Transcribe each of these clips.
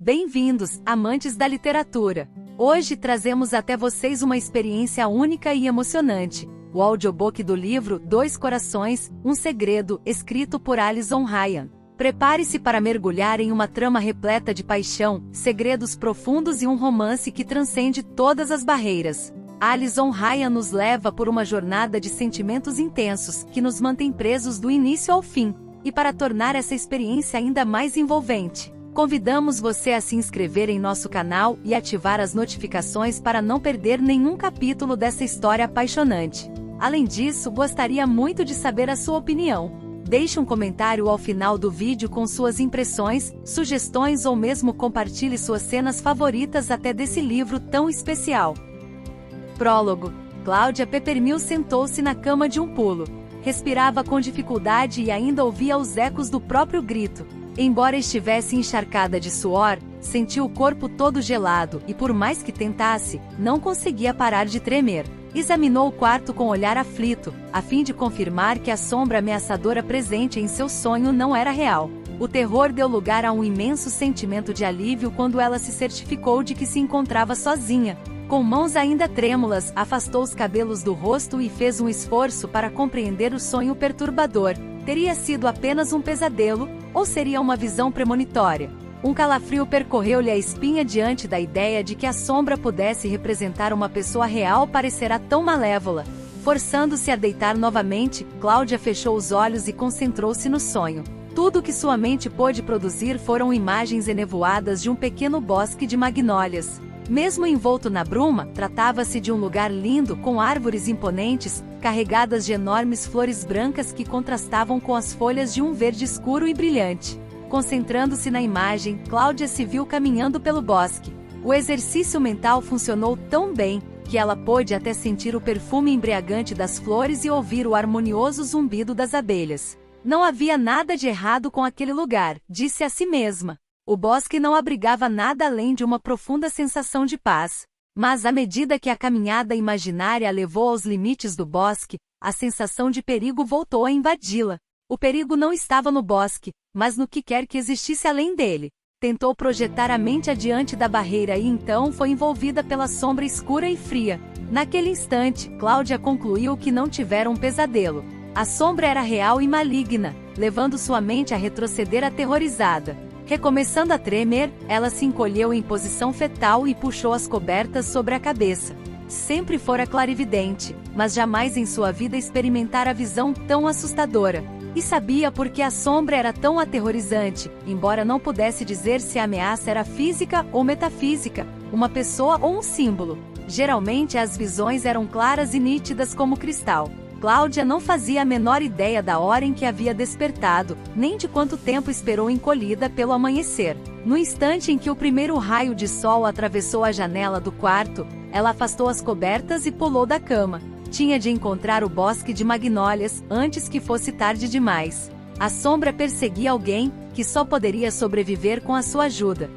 Bem-vindos, amantes da literatura! Hoje trazemos até vocês uma experiência única e emocionante. O audiobook do livro Dois Corações, um Segredo, escrito por Alison Ryan. Prepare-se para mergulhar em uma trama repleta de paixão, segredos profundos e um romance que transcende todas as barreiras. Alison Ryan nos leva por uma jornada de sentimentos intensos, que nos mantém presos do início ao fim. E para tornar essa experiência ainda mais envolvente, convidamos você a se inscrever em nosso canal e ativar as notificações para não perder nenhum capítulo dessa história apaixonante. Além disso, gostaria muito de saber a sua opinião. Deixe um comentário ao final do vídeo com suas impressões, sugestões ou mesmo compartilhe suas cenas favoritas até desse livro tão especial. Prólogo. Claudia Peppermill sentou-se na cama de um pulo. Respirava com dificuldade e ainda ouvia os ecos do próprio grito. Embora estivesse encharcada de suor, sentia o corpo todo gelado e, por mais que tentasse, não conseguia parar de tremer. Examinou o quarto com olhar aflito, a fim de confirmar que a sombra ameaçadora presente em seu sonho não era real. O terror deu lugar a um imenso sentimento de alívio quando ela se certificou de que se encontrava sozinha. Com mãos ainda trêmulas, afastou os cabelos do rosto e fez um esforço para compreender o sonho perturbador. Teria sido apenas um pesadelo, ou seria uma visão premonitória? Um calafrio percorreu-lhe a espinha diante da ideia de que a sombra pudesse representar uma pessoa real parecerá tão malévola. Forçando-se a deitar novamente, Claudia fechou os olhos e concentrou-se no sonho. Tudo o que sua mente pôde produzir foram imagens enevoadas de um pequeno bosque de magnólias. Mesmo envolto na bruma, tratava-se de um lugar lindo com árvores imponentes, carregadas de enormes flores brancas que contrastavam com as folhas de um verde escuro e brilhante. Concentrando-se na imagem, Claudia se viu caminhando pelo bosque. O exercício mental funcionou tão bem, que ela pôde até sentir o perfume embriagante das flores e ouvir o harmonioso zumbido das abelhas. Não havia nada de errado com aquele lugar, disse a si mesma. O bosque não abrigava nada além de uma profunda sensação de paz. Mas à medida que a caminhada imaginária a levou aos limites do bosque, a sensação de perigo voltou a invadi-la. O perigo não estava no bosque, mas no que quer que existisse além dele. Tentou projetar a mente adiante da barreira e então foi envolvida pela sombra escura e fria. Naquele instante, Claudia concluiu que não tivera um pesadelo. A sombra era real e maligna, levando sua mente a retroceder aterrorizada. Recomeçando a tremer, ela se encolheu em posição fetal e puxou as cobertas sobre a cabeça. Sempre fora clarividente, mas jamais em sua vida experimentara visão tão assustadora. E sabia por que a sombra era tão aterrorizante, embora não pudesse dizer se a ameaça era física ou metafísica, uma pessoa ou um símbolo. Geralmente as visões eram claras e nítidas como cristal. Claudia não fazia a menor ideia da hora em que havia despertado, nem de quanto tempo esperou encolhida pelo amanhecer. No instante em que o primeiro raio de sol atravessou a janela do quarto, ela afastou as cobertas e pulou da cama. Tinha de encontrar o bosque de magnólias, antes que fosse tarde demais. A sombra perseguia alguém, que só poderia sobreviver com a sua ajuda.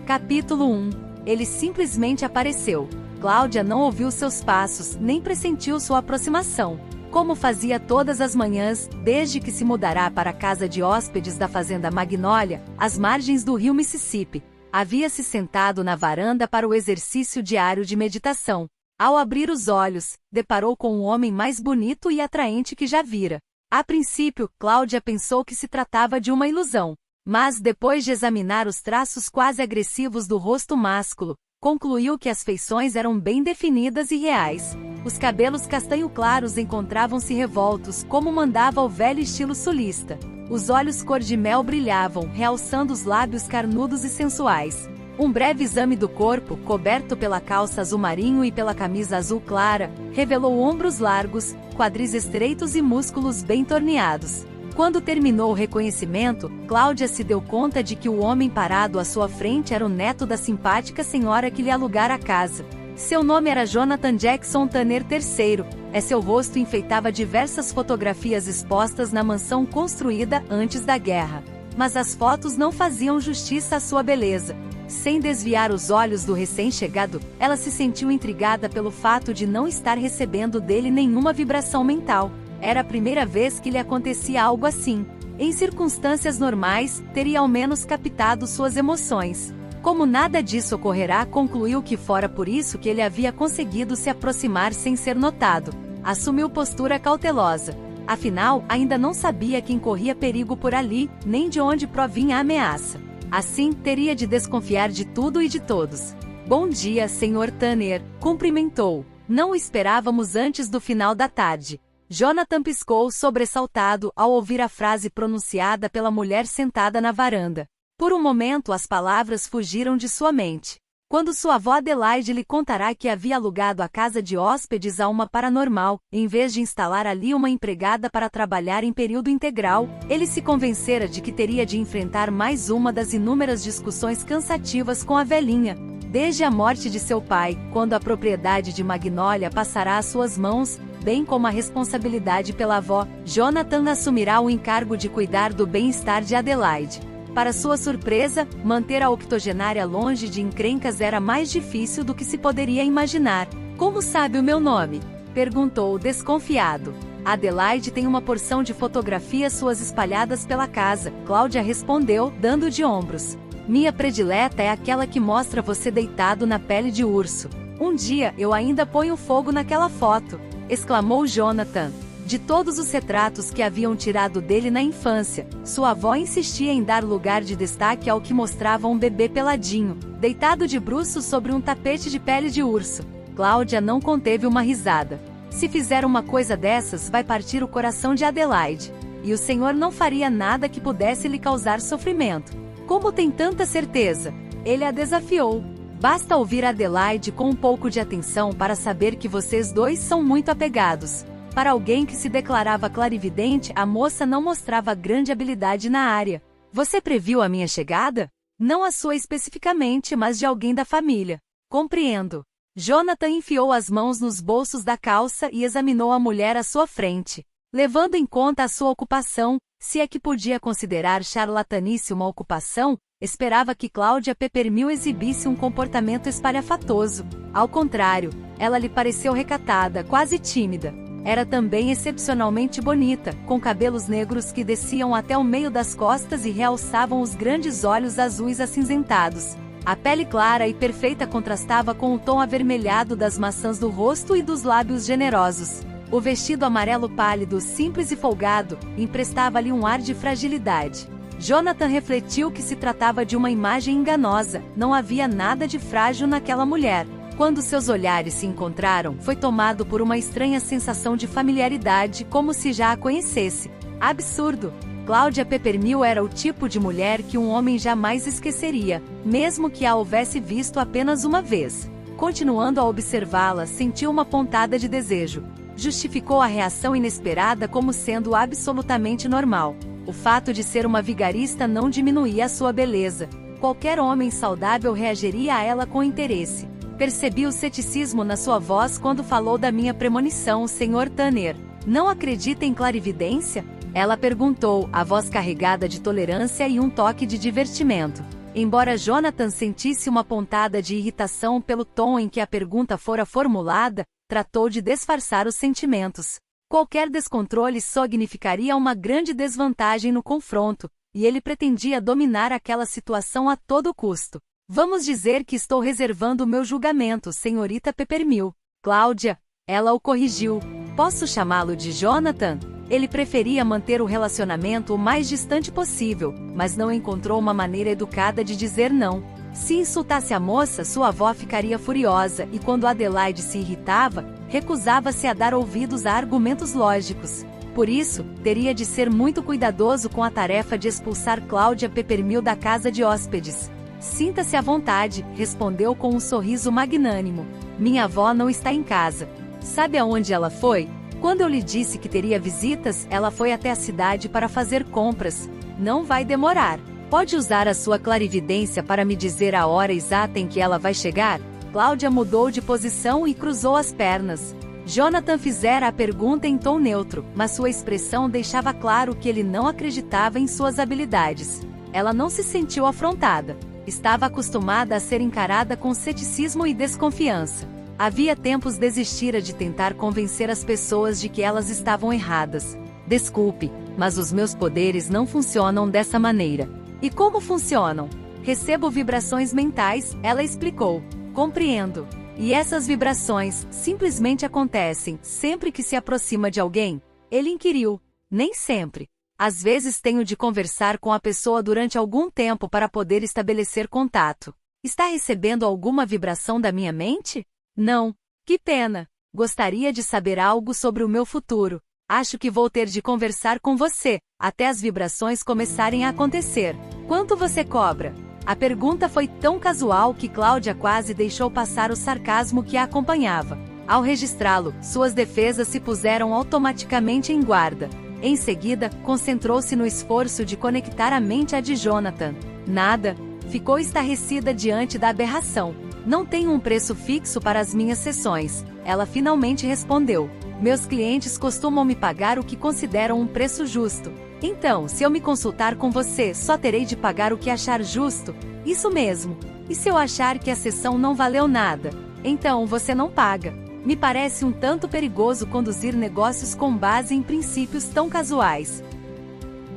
Capítulo 1. Ele simplesmente apareceu. Claudia não ouviu seus passos, nem pressentiu sua aproximação. Como fazia todas as manhãs, desde que se mudará para a casa de hóspedes da fazenda Magnólia, às margens do rio Mississippi, havia-se sentado na varanda para o exercício diário de meditação. Ao abrir os olhos, deparou com o homem mais bonito e atraente que já vira. A princípio, Claudia pensou que se tratava de uma ilusão. Mas depois de examinar os traços quase agressivos do rosto másculo, concluiu que as feições eram bem definidas e reais. Os cabelos castanho claros encontravam-se revoltos, como mandava o velho estilo sulista. Os olhos cor de mel brilhavam, realçando os lábios carnudos e sensuais. Um breve exame do corpo, coberto pela calça azul marinho e pela camisa azul clara, revelou ombros largos, quadris estreitos e músculos bem torneados. Quando terminou o reconhecimento, Claudia se deu conta de que o homem parado à sua frente era o neto da simpática senhora que lhe alugara a casa. Seu nome era Jonathan Jackson Tanner III, seu rosto enfeitava diversas fotografias expostas na mansão construída antes da guerra. Mas as fotos não faziam justiça à sua beleza. Sem desviar os olhos do recém-chegado, ela se sentiu intrigada pelo fato de não estar recebendo dele nenhuma vibração mental. Era a primeira vez que lhe acontecia algo assim. Em circunstâncias normais, teria ao menos captado suas emoções. Como nada disso ocorrerá, concluiu que fora por isso que ele havia conseguido se aproximar sem ser notado. Assumiu postura cautelosa. Afinal, ainda não sabia quem corria perigo por ali, nem de onde provinha a ameaça. Assim, teria de desconfiar de tudo e de todos. Bom dia, Sr. Tanner, cumprimentou. Não o esperávamos antes do final da tarde. Jonathan piscou sobressaltado ao ouvir a frase pronunciada pela mulher sentada na varanda. Por um momento as palavras fugiram de sua mente. Quando sua avó Adelaide lhe contará que havia alugado a casa de hóspedes a uma paranormal, em vez de instalar ali uma empregada para trabalhar em período integral, ele se convencera de que teria de enfrentar mais uma das inúmeras discussões cansativas com a velhinha. Desde a morte de seu pai, quando a propriedade de Magnólia passará às suas mãos, bem como a responsabilidade pela avó, Jonathan assumirá o encargo de cuidar do bem-estar de Adelaide. Para sua surpresa, manter a octogenária longe de encrencas era mais difícil do que se poderia imaginar. Como sabe o meu nome? Perguntou desconfiado. Adelaide tem uma porção de fotografias suas espalhadas pela casa, Cláudia respondeu, dando de ombros. Minha predileta é aquela que mostra você deitado na pele de urso. Um dia eu ainda ponho fogo naquela foto, exclamou Jonathan. De todos os retratos que haviam tirado dele na infância, sua avó insistia em dar lugar de destaque ao que mostrava um bebê peladinho, deitado de bruços sobre um tapete de pele de urso. Cláudia não conteve uma risada. Se fizer uma coisa dessas, vai partir o coração de Adelaide. E o senhor não faria nada que pudesse lhe causar sofrimento. Como tem tanta certeza? Ele a desafiou. Basta ouvir Adelaide com um pouco de atenção para saber que vocês dois são muito apegados. Para alguém que se declarava clarividente, a moça não mostrava grande habilidade na área. Você previu a minha chegada? Não a sua especificamente, mas de alguém da família. Compreendo. Jonathan enfiou as mãos nos bolsos da calça e examinou a mulher à sua frente. Levando em conta a sua ocupação, se é que podia considerar charlatanice uma ocupação, esperava que Cláudia Peppermill exibisse um comportamento espalhafatoso. Ao contrário, ela lhe pareceu recatada, quase tímida. Era também excepcionalmente bonita, com cabelos negros que desciam até o meio das costas e realçavam os grandes olhos azuis acinzentados. A pele clara e perfeita contrastava com o tom avermelhado das maçãs do rosto e dos lábios generosos. O vestido amarelo pálido, simples e folgado, emprestava-lhe um ar de fragilidade. Jonathan refletiu que se tratava de uma imagem enganosa, não havia nada de frágil naquela mulher. Quando seus olhares se encontraram, foi tomado por uma estranha sensação de familiaridade, como se já a conhecesse. Absurdo! Cláudia Peppermill era o tipo de mulher que um homem jamais esqueceria, mesmo que a houvesse visto apenas uma vez. Continuando a observá-la, sentiu uma pontada de desejo. Justificou a reação inesperada como sendo absolutamente normal. O fato de ser uma vigarista não diminuía a sua beleza. Qualquer homem saudável reagiria a ela com interesse. Percebi o ceticismo na sua voz quando falou da minha premonição, Sr. Tanner. Não acredita em clarividência? Ela perguntou, a voz carregada de tolerância e um toque de divertimento. Embora Jonathan sentisse uma pontada de irritação pelo tom em que a pergunta fora formulada, tratou de disfarçar os sentimentos. Qualquer descontrole significaria uma grande desvantagem no confronto, e ele pretendia dominar aquela situação a todo custo. Vamos dizer que estou reservando o meu julgamento, senhorita Peppermill. Cláudia, ela o corrigiu. Posso chamá-lo de Jonathan? Ele preferia manter o relacionamento o mais distante possível, mas não encontrou uma maneira educada de dizer não. Se insultasse a moça, sua avó ficaria furiosa e quando Adelaide se irritava, recusava-se a dar ouvidos a argumentos lógicos. Por isso, teria de ser muito cuidadoso com a tarefa de expulsar Cláudia Peppermill da casa de hóspedes. Sinta-se à vontade, respondeu com um sorriso magnânimo. Minha avó não está em casa. Sabe aonde ela foi? Quando eu lhe disse que teria visitas, ela foi até a cidade para fazer compras. Não vai demorar. Pode usar a sua clarividência para me dizer a hora exata em que ela vai chegar? Cláudia mudou de posição e cruzou as pernas. Jonathan fizera a pergunta em tom neutro, mas sua expressão deixava claro que ele não acreditava em suas habilidades. Ela não se sentiu afrontada. Estava acostumada a ser encarada com ceticismo e desconfiança. Havia tempos desistira de tentar convencer as pessoas de que elas estavam erradas. Desculpe, mas os meus poderes não funcionam dessa maneira. E como funcionam? Recebo vibrações mentais, ela explicou. Compreendo. E essas vibrações simplesmente acontecem sempre que se aproxima de alguém? Ele inquiriu. Nem sempre. Às vezes tenho de conversar com a pessoa durante algum tempo para poder estabelecer contato. Está recebendo alguma vibração da minha mente? Não. Que pena. Gostaria de saber algo sobre o meu futuro. Acho que vou ter de conversar com você, até as vibrações começarem a acontecer. Quanto você cobra? A pergunta foi tão casual que Cláudia quase deixou passar o sarcasmo que a acompanhava. Ao registrá-lo, suas defesas se puseram automaticamente em guarda. Em seguida, concentrou-se no esforço de conectar a mente à de Jonathan. Nada. Ficou estarrecida diante da aberração. Não tenho um preço fixo para as minhas sessões. Ela finalmente respondeu. Meus clientes costumam me pagar o que consideram um preço justo. Então, se eu me consultar com você, só terei de pagar o que achar justo? Isso mesmo. E se eu achar que a sessão não valeu nada? Então você não paga. Me parece um tanto perigoso conduzir negócios com base em princípios tão casuais.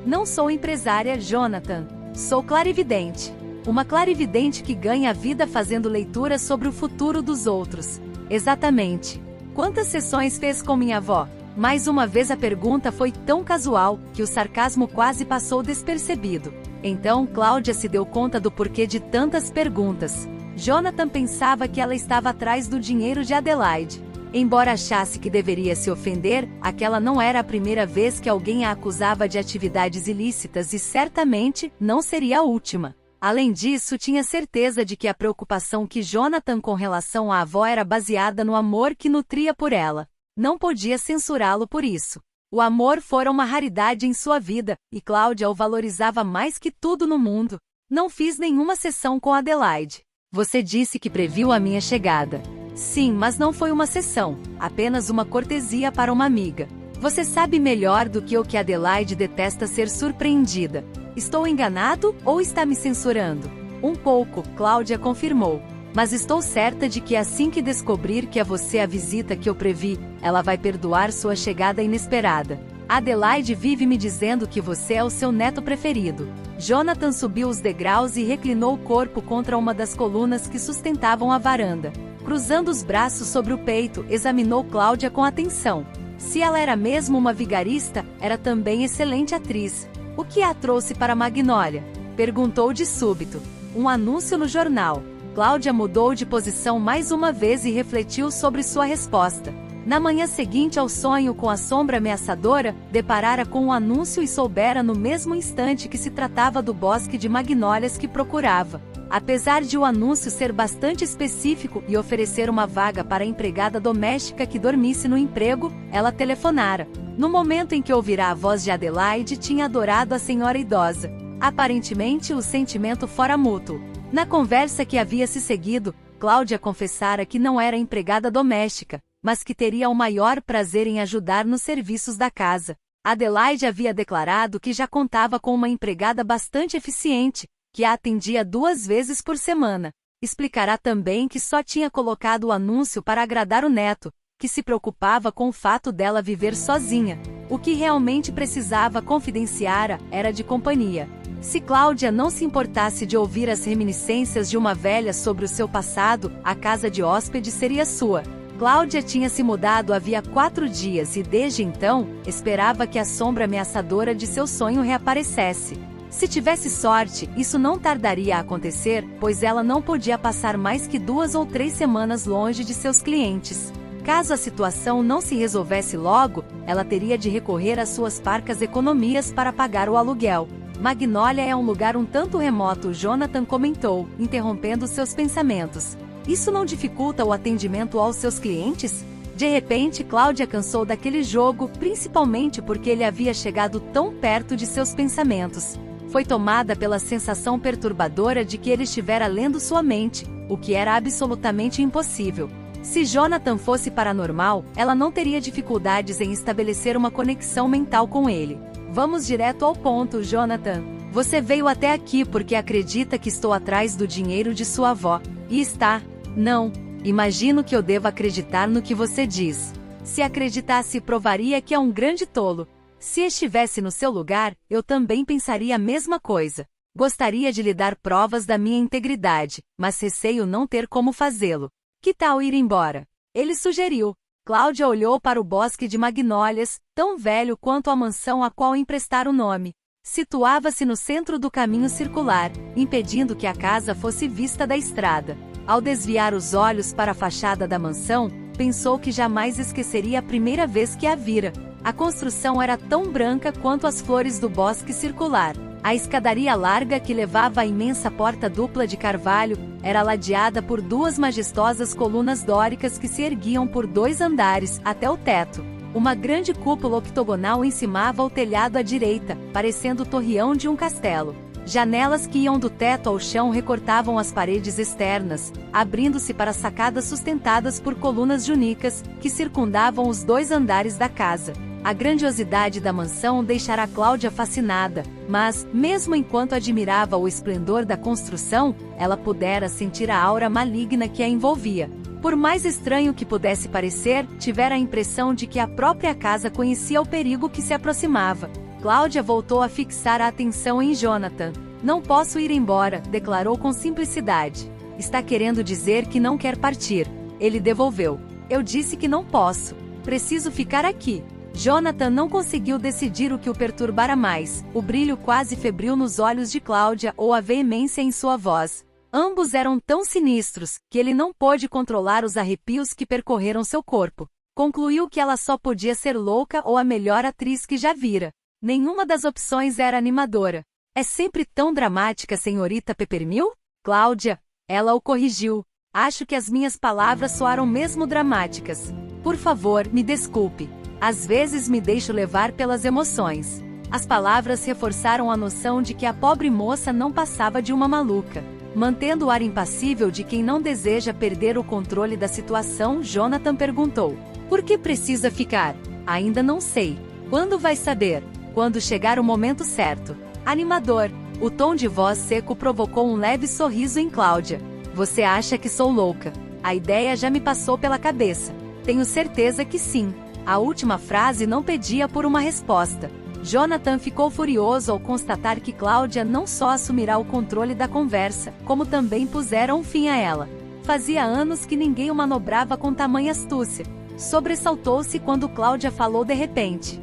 Não sou empresária, Jonathan. Sou clarividente. Uma clarividente que ganha a vida fazendo leituras sobre o futuro dos outros. Exatamente. Quantas sessões fez com minha avó? Mais uma vez a pergunta foi tão casual, que o sarcasmo quase passou despercebido. Então Cláudia se deu conta do porquê de tantas perguntas. Jonathan pensava que ela estava atrás do dinheiro de Adelaide. Embora achasse que deveria se ofender, aquela não era a primeira vez que alguém a acusava de atividades ilícitas e certamente não seria a última. Além disso, tinha certeza de que a preocupação que Jonathan com relação à avó era baseada no amor que nutria por ela. Não podia censurá-lo por isso. O amor fora uma raridade em sua vida, e Cláudia o valorizava mais que tudo no mundo. Não fiz nenhuma sessão com Adelaide. Você disse que previu a minha chegada. Sim, mas não foi uma sessão, apenas uma cortesia para uma amiga. Você sabe melhor do que eu que Adelaide detesta ser surpreendida. Estou enganado ou está me censurando? Um pouco, Cláudia confirmou. Mas estou certa de que assim que descobrir que é você a visita que eu previ, ela vai perdoar sua chegada inesperada. Adelaide vive me dizendo que você é o seu neto preferido. Jonathan subiu os degraus e reclinou o corpo contra uma das colunas que sustentavam a varanda. Cruzando os braços sobre o peito, examinou Cláudia com atenção. Se ela era mesmo uma vigarista, era também excelente atriz. O que a trouxe para Magnólia? Perguntou de súbito. Um anúncio no jornal. Cláudia mudou de posição mais uma vez e refletiu sobre sua resposta. Na manhã seguinte ao sonho com a sombra ameaçadora, deparara com um anúncio e soubera no mesmo instante que se tratava do bosque de magnólias que procurava. Apesar de o anúncio ser bastante específico e oferecer uma vaga para a empregada doméstica que dormisse no emprego, ela telefonara. No momento em que ouvira a voz de Adelaide, tinha adorado a senhora idosa. Aparentemente, o sentimento fora mútuo. Na conversa que havia se seguido, Cláudia confessara que não era empregada doméstica, mas que teria o maior prazer em ajudar nos serviços da casa. Adelaide havia declarado que já contava com uma empregada bastante eficiente, que a atendia 2 vezes por semana. Explicará também que só tinha colocado o anúncio para agradar o neto, que se preocupava com o fato dela viver sozinha. O que realmente precisava confidenciara era de companhia. Se Cláudia não se importasse de ouvir as reminiscências de uma velha sobre o seu passado, a casa de hóspede seria sua. Cláudia tinha se mudado havia 4 dias e desde então, esperava que a sombra ameaçadora de seu sonho reaparecesse. Se tivesse sorte, isso não tardaria a acontecer, pois ela não podia passar mais que 2 ou 3 semanas longe de seus clientes. Caso a situação não se resolvesse logo, ela teria de recorrer às suas parcas economias para pagar o aluguel. Magnólia é um lugar um tanto remoto, Jonathan comentou, interrompendo seus pensamentos. Isso não dificulta o atendimento aos seus clientes? De repente, Cláudia cansou daquele jogo, principalmente porque ele havia chegado tão perto de seus pensamentos. Foi tomada pela sensação perturbadora de que ele estivera lendo sua mente, o que era absolutamente impossível. Se Jonathan fosse paranormal, ela não teria dificuldades em estabelecer uma conexão mental com ele. Vamos direto ao ponto, Jonathan. Você veio até aqui porque acredita que estou atrás do dinheiro de sua avó. E está. Não. Imagino que eu devo acreditar no que você diz. Se acreditasse, provaria que é um grande tolo. Se estivesse no seu lugar, eu também pensaria a mesma coisa. Gostaria de lhe dar provas da minha integridade, mas receio não ter como fazê-lo. Que tal ir embora? Ele sugeriu. Cláudia olhou para o bosque de magnólias, tão velho quanto a mansão a qual emprestara o nome. Situava-se no centro do caminho circular, impedindo que a casa fosse vista da estrada. Ao desviar os olhos para a fachada da mansão, pensou que jamais esqueceria a primeira vez que a vira. A construção era tão branca quanto as flores do bosque circular. A escadaria larga que levava à imensa porta dupla de carvalho era ladeada por duas majestosas colunas dóricas que se erguiam por 2 andares até o teto. Uma grande cúpula octogonal encimava o telhado à direita, parecendo o torreão de um castelo. Janelas que iam do teto ao chão recortavam as paredes externas, abrindo-se para sacadas sustentadas por colunas junicas, que circundavam os 2 andares da casa. A grandiosidade da mansão deixara Cláudia fascinada, mas, mesmo enquanto admirava o esplendor da construção, ela pudera sentir a aura maligna que a envolvia. Por mais estranho que pudesse parecer, tivera a impressão de que a própria casa conhecia o perigo que se aproximava. Cláudia voltou a fixar a atenção em Jonathan. Não posso ir embora, declarou com simplicidade. Está querendo dizer que não quer partir. Ele devolveu. Eu disse que não posso. Preciso ficar aqui. Jonathan não conseguiu decidir o que o perturbara mais, o brilho quase febril nos olhos de Cláudia ou a veemência em sua voz. Ambos eram tão sinistros, que ele não pôde controlar os arrepios que percorreram seu corpo. Concluiu que ela só podia ser louca ou a melhor atriz que já vira. Nenhuma das opções era animadora. É sempre tão dramática, senhorita Peppermill? Cláudia, ela o corrigiu. Acho que as minhas palavras soaram mesmo dramáticas. Por favor, me desculpe. Às vezes me deixo levar pelas emoções. As palavras reforçaram a noção de que a pobre moça não passava de uma maluca. Mantendo o ar impassível de quem não deseja perder o controle da situação, Jonathan perguntou. Por que precisa ficar? Ainda não sei. Quando vai saber? Quando chegar o momento certo. Animador. O tom de voz seco provocou um leve sorriso em Cláudia. Você acha que sou louca? A ideia já me passou pela cabeça. Tenho certeza que sim. A última frase não pedia por uma resposta. Jonathan ficou furioso ao constatar que Cláudia não só assumirá o controle da conversa, como também pusera um fim a ela. Fazia anos que ninguém o manobrava com tamanha astúcia. Sobressaltou-se quando Cláudia falou de repente.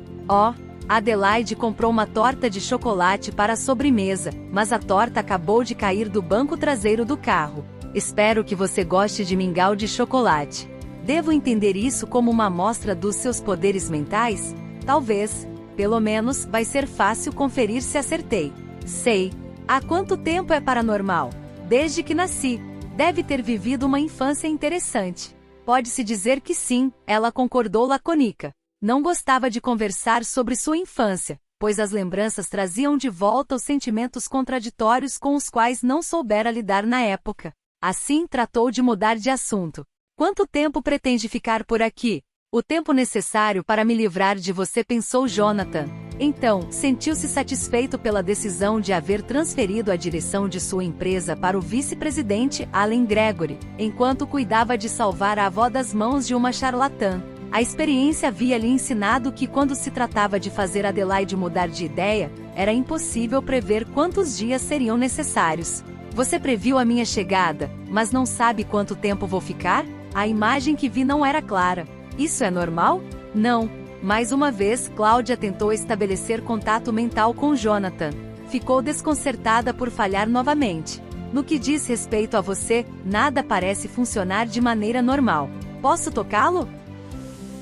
Adelaide comprou uma torta de chocolate para a sobremesa, mas a torta acabou de cair do banco traseiro do carro. Espero que você goste de mingau de chocolate. Devo entender isso como uma amostra dos seus poderes mentais? Talvez. Pelo menos, vai ser fácil conferir se acertei. Sei. Há quanto tempo é paranormal? Desde que nasci. Deve ter vivido uma infância interessante. Pode-se dizer que sim, ela concordou lacônica. Não gostava de conversar sobre sua infância, pois as lembranças traziam de volta os sentimentos contraditórios com os quais não soubera lidar na época. Assim, tratou de mudar de assunto. Quanto tempo pretende ficar por aqui? O tempo necessário para me livrar de você, pensou Jonathan. Então, sentiu-se satisfeito pela decisão de haver transferido a direção de sua empresa para o vice-presidente Allen Gregory, enquanto cuidava de salvar a avó das mãos de uma charlatã. A experiência havia lhe ensinado que quando se tratava de fazer Adelaide mudar de ideia, era impossível prever quantos dias seriam necessários. Você previu a minha chegada, mas não sabe quanto tempo vou ficar? A imagem que vi não era clara. Isso é normal? Não. Mais uma vez, Cláudia tentou estabelecer contato mental com Jonathan. Ficou desconcertada por falhar novamente. No que diz respeito a você, nada parece funcionar de maneira normal. Posso tocá-lo?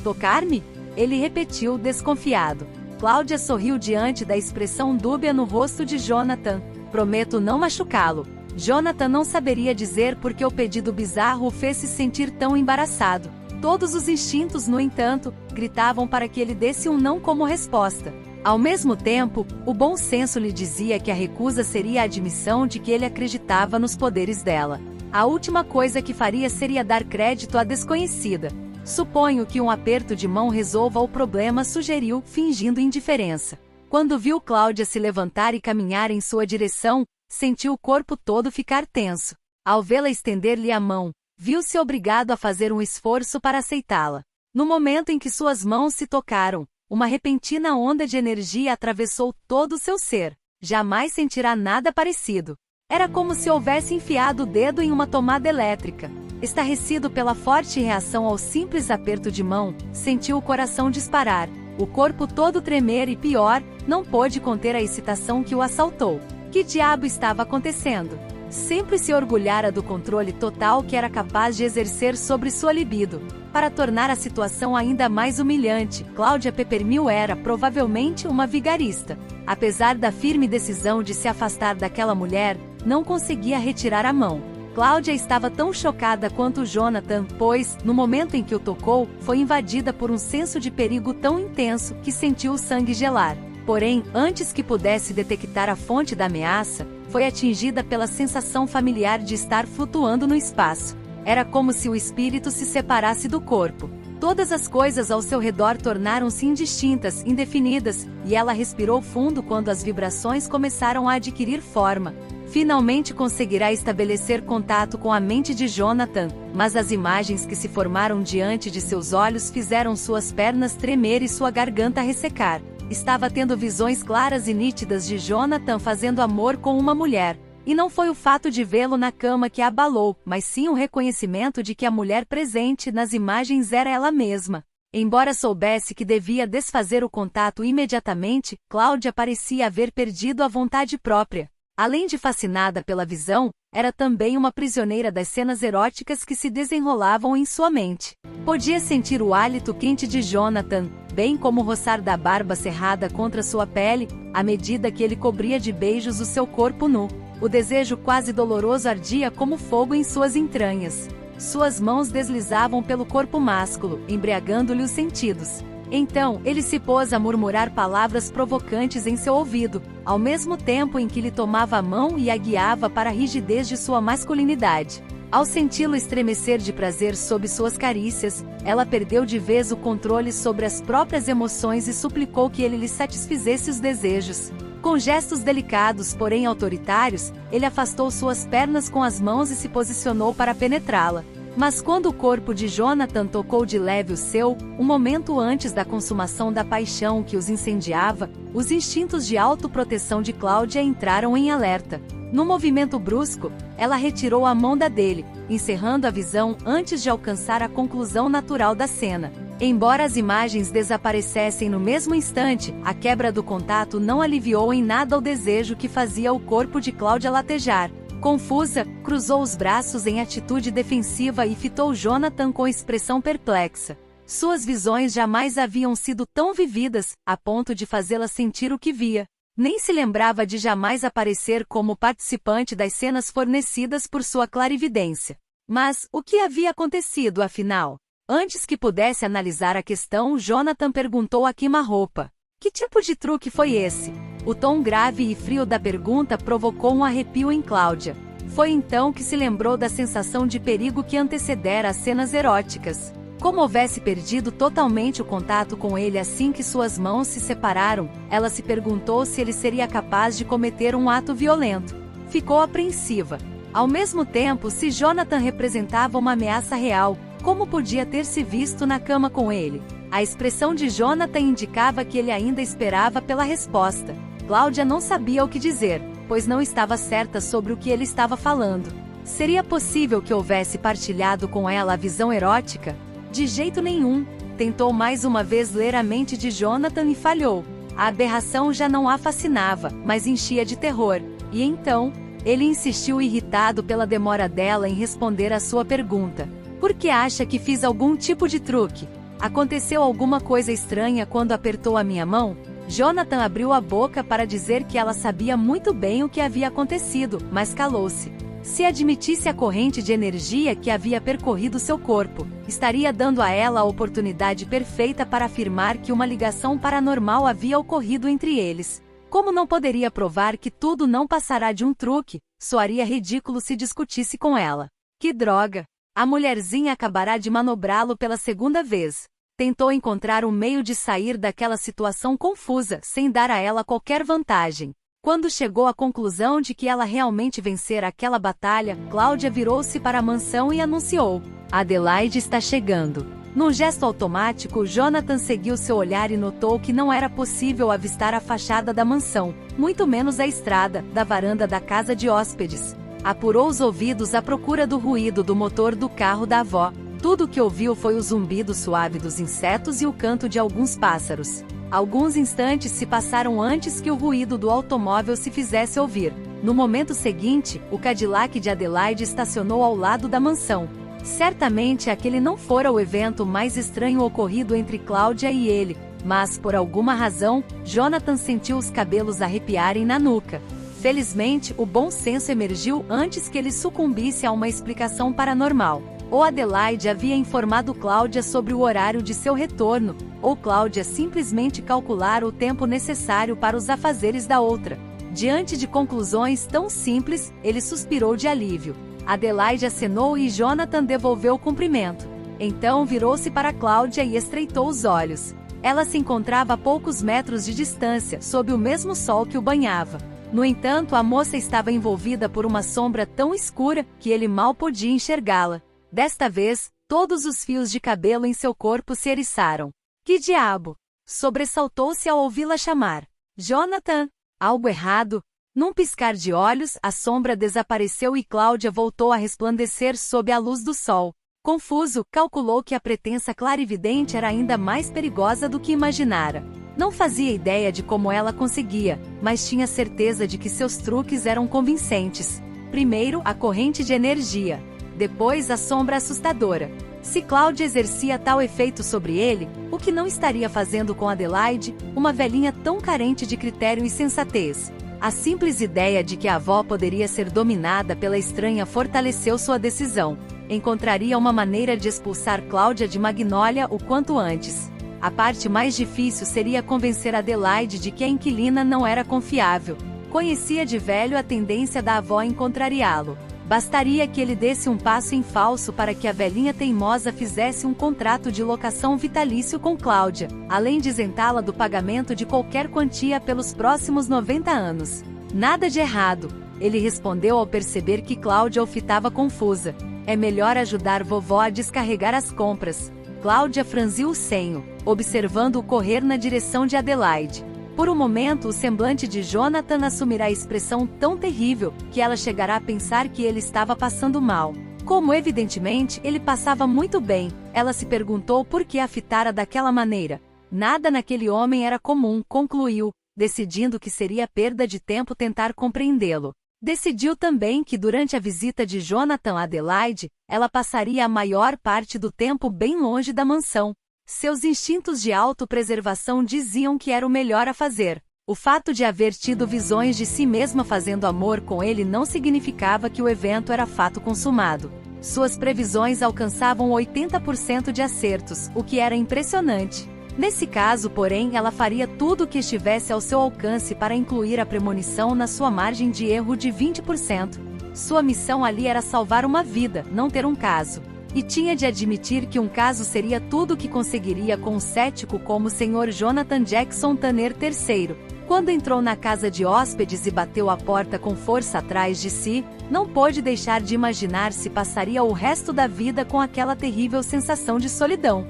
Tocar-me? Ele repetiu, desconfiado. Cláudia sorriu diante da expressão dúbia no rosto de Jonathan. Prometo não machucá-lo. Jonathan não saberia dizer por que o pedido bizarro o fez se sentir tão embaraçado. Todos os instintos, no entanto, gritavam para que ele desse um não como resposta. Ao mesmo tempo, o bom senso lhe dizia que a recusa seria a admissão de que ele acreditava nos poderes dela. A última coisa que faria seria dar crédito à desconhecida. Suponho que um aperto de mão resolva o problema, sugeriu, fingindo indiferença. Quando viu Cláudia se levantar e caminhar em sua direção, sentiu o corpo todo ficar tenso. Ao vê-la estender-lhe a mão, viu-se obrigado a fazer um esforço para aceitá-la. No momento em que suas mãos se tocaram, uma repentina onda de energia atravessou todo o seu ser. Jamais sentirá nada parecido. Era como se houvesse enfiado o dedo em uma tomada elétrica. Estarrecido pela forte reação ao simples aperto de mão, sentiu o coração disparar, o corpo todo tremer e pior, não pôde conter a excitação que o assaltou. Que diabo estava acontecendo? Sempre se orgulhara do controle total que era capaz de exercer sobre sua libido. Para tornar a situação ainda mais humilhante, Cláudia Peppermill era provavelmente uma vigarista. Apesar da firme decisão de se afastar daquela mulher, não conseguia retirar a mão. Cláudia estava tão chocada quanto Jonathan, pois, no momento em que o tocou, foi invadida por um senso de perigo tão intenso que sentiu o sangue gelar. Porém, antes que pudesse detectar a fonte da ameaça, foi atingida pela sensação familiar de estar flutuando no espaço. Era como se o espírito se separasse do corpo. Todas as coisas ao seu redor tornaram-se indistintas, indefinidas, e ela respirou fundo quando as vibrações começaram a adquirir forma. Finalmente conseguirá estabelecer contato com a mente de Jonathan, mas as imagens que se formaram diante de seus olhos fizeram suas pernas tremer e sua garganta ressecar. Estava tendo visões claras e nítidas de Jonathan fazendo amor com uma mulher. E não foi o fato de vê-lo na cama que a abalou, mas sim o reconhecimento de que a mulher presente nas imagens era ela mesma. Embora soubesse que devia desfazer o contato imediatamente, Cláudia parecia haver perdido a vontade própria. Além de fascinada pela visão, era também uma prisioneira das cenas eróticas que se desenrolavam em sua mente. Podia sentir o hálito quente de Jonathan, bem como o roçar da barba cerrada contra sua pele, à medida que ele cobria de beijos o seu corpo nu. O desejo quase doloroso ardia como fogo em suas entranhas. Suas mãos deslizavam pelo corpo másculo, embriagando-lhe os sentidos. Então, ele se pôs a murmurar palavras provocantes em seu ouvido, ao mesmo tempo em que lhe tomava a mão e a guiava para a rigidez de sua masculinidade. Ao senti-lo estremecer de prazer sob suas carícias, ela perdeu de vez o controle sobre as próprias emoções e suplicou que ele lhe satisfizesse os desejos. Com gestos delicados, porém autoritários, ele afastou suas pernas com as mãos e se posicionou para penetrá-la. Mas quando o corpo de Jonathan tocou de leve o seu, um momento antes da consumação da paixão que os incendiava, os instintos de autoproteção de Cláudia entraram em alerta. Num movimento brusco, ela retirou a mão da dele, encerrando a visão antes de alcançar a conclusão natural da cena. Embora as imagens desaparecessem no mesmo instante, a quebra do contato não aliviou em nada o desejo que fazia o corpo de Cláudia latejar. Confusa, cruzou os braços em atitude defensiva e fitou Jonathan com expressão perplexa. Suas visões jamais haviam sido tão vividas, a ponto de fazê-la sentir o que via. Nem se lembrava de jamais aparecer como participante das cenas fornecidas por sua clarividência. Mas, o que havia acontecido afinal? Antes que pudesse analisar a questão, Jonathan perguntou a queima-roupa. Que tipo de truque foi esse? O tom grave e frio da pergunta provocou um arrepio em Cláudia. Foi então que se lembrou da sensação de perigo que antecedera as cenas eróticas. Como houvesse perdido totalmente o contato com ele assim que suas mãos se separaram, ela se perguntou se ele seria capaz de cometer um ato violento. Ficou apreensiva. Ao mesmo tempo, se Jonathan representava uma ameaça real, como podia ter se visto na cama com ele? A expressão de Jonathan indicava que ele ainda esperava pela resposta. Cláudia não sabia o que dizer, pois não estava certa sobre o que ele estava falando. Seria possível que houvesse partilhado com ela a visão erótica? De jeito nenhum. Tentou mais uma vez ler a mente de Jonathan e falhou. A aberração já não a fascinava, mas enchia de terror. E então, ele insistiu irritado pela demora dela em responder à sua pergunta. Por que acha que fiz algum tipo de truque? Aconteceu alguma coisa estranha quando apertou a minha mão? Jonathan abriu a boca para dizer que ela sabia muito bem o que havia acontecido, mas calou-se. Se admitisse a corrente de energia que havia percorrido seu corpo, estaria dando a ela a oportunidade perfeita para afirmar que uma ligação paranormal havia ocorrido entre eles. Como não poderia provar que tudo não passará de um truque, soaria ridículo se discutisse com ela. Que droga! A mulherzinha acabará de manobrá-lo pela segunda vez. Tentou encontrar um meio de sair daquela situação confusa, sem dar a ela qualquer vantagem. Quando chegou à conclusão de que ela realmente vencera aquela batalha, Cláudia virou-se para a mansão e anunciou: Adelaide está chegando. Num gesto automático, Jonathan seguiu seu olhar e notou que não era possível avistar a fachada da mansão, muito menos a estrada, da varanda da casa de hóspedes. Apurou os ouvidos à procura do ruído do motor do carro da avó. Tudo o que ouviu foi o zumbido suave dos insetos e o canto de alguns pássaros. Alguns instantes se passaram antes que o ruído do automóvel se fizesse ouvir. No momento seguinte, o Cadillac de Adelaide estacionou ao lado da mansão. Certamente aquele não fora o evento mais estranho ocorrido entre Cláudia e ele, mas, por alguma razão, Jonathan sentiu os cabelos arrepiarem na nuca. Felizmente, o bom senso emergiu antes que ele sucumbisse a uma explicação paranormal. Ou Adelaide havia informado Cláudia sobre o horário de seu retorno, ou Cláudia simplesmente calculara o tempo necessário para os afazeres da outra. Diante de conclusões tão simples, ele suspirou de alívio. Adelaide acenou e Jonathan devolveu o cumprimento. Então virou-se para Cláudia e estreitou os olhos. Ela se encontrava a poucos metros de distância, sob o mesmo sol que o banhava. No entanto, a moça estava envolvida por uma sombra tão escura que ele mal podia enxergá-la. Desta vez, todos os fios de cabelo em seu corpo se eriçaram. Que diabo! Sobressaltou-se ao ouvi-la chamar. Jonathan! Algo errado? Num piscar de olhos, a sombra desapareceu e Cláudia voltou a resplandecer sob a luz do sol. Confuso, calculou que a pretensa clarividente era ainda mais perigosa do que imaginara. Não fazia ideia de como ela conseguia, mas tinha certeza de que seus truques eram convincentes. Primeiro, a corrente de energia. Depois, a sombra assustadora. Se Cláudia exercia tal efeito sobre ele, o que não estaria fazendo com Adelaide, uma velhinha tão carente de critério e sensatez? A simples ideia de que a avó poderia ser dominada pela estranha fortaleceu sua decisão. Encontraria uma maneira de expulsar Cláudia de Magnólia o quanto antes. A parte mais difícil seria convencer Adelaide de que a inquilina não era confiável. Conhecia de velho a tendência da avó em contrariá-lo. Bastaria que ele desse um passo em falso para que a velhinha teimosa fizesse um contrato de locação vitalício com Cláudia, além de isentá-la do pagamento de qualquer quantia pelos próximos 90 anos. Nada de errado, ele respondeu ao perceber que Cláudia o fitava confusa. É melhor ajudar vovó a descarregar as compras. Cláudia franziu o senho, observando-o correr na direção de Adelaide. Por um momento o semblante de Jonathan assumirá expressão tão terrível, que ela chegará a pensar que ele estava passando mal. Como evidentemente ele passava muito bem, ela se perguntou por que a fitara daquela maneira. Nada naquele homem era comum, concluiu, decidindo que seria perda de tempo tentar compreendê-lo. Decidiu também que durante a visita de Jonathan a Adelaide, ela passaria a maior parte do tempo bem longe da mansão. Seus instintos de autopreservação diziam que era o melhor a fazer. O fato de haver tido visões de si mesma fazendo amor com ele não significava que o evento era fato consumado. Suas previsões alcançavam 80% de acertos, o que era impressionante. Nesse caso, porém, ela faria tudo o que estivesse ao seu alcance para incluir a premonição na sua margem de erro de 20%. Sua missão ali era salvar uma vida, não ter um caso. E tinha de admitir que um caso seria tudo o que conseguiria com um cético como o Sr. Jonathan Jackson Tanner III. Quando entrou na casa de hóspedes e bateu a porta com força atrás de si, não pôde deixar de imaginar se passaria o resto da vida com aquela terrível sensação de solidão.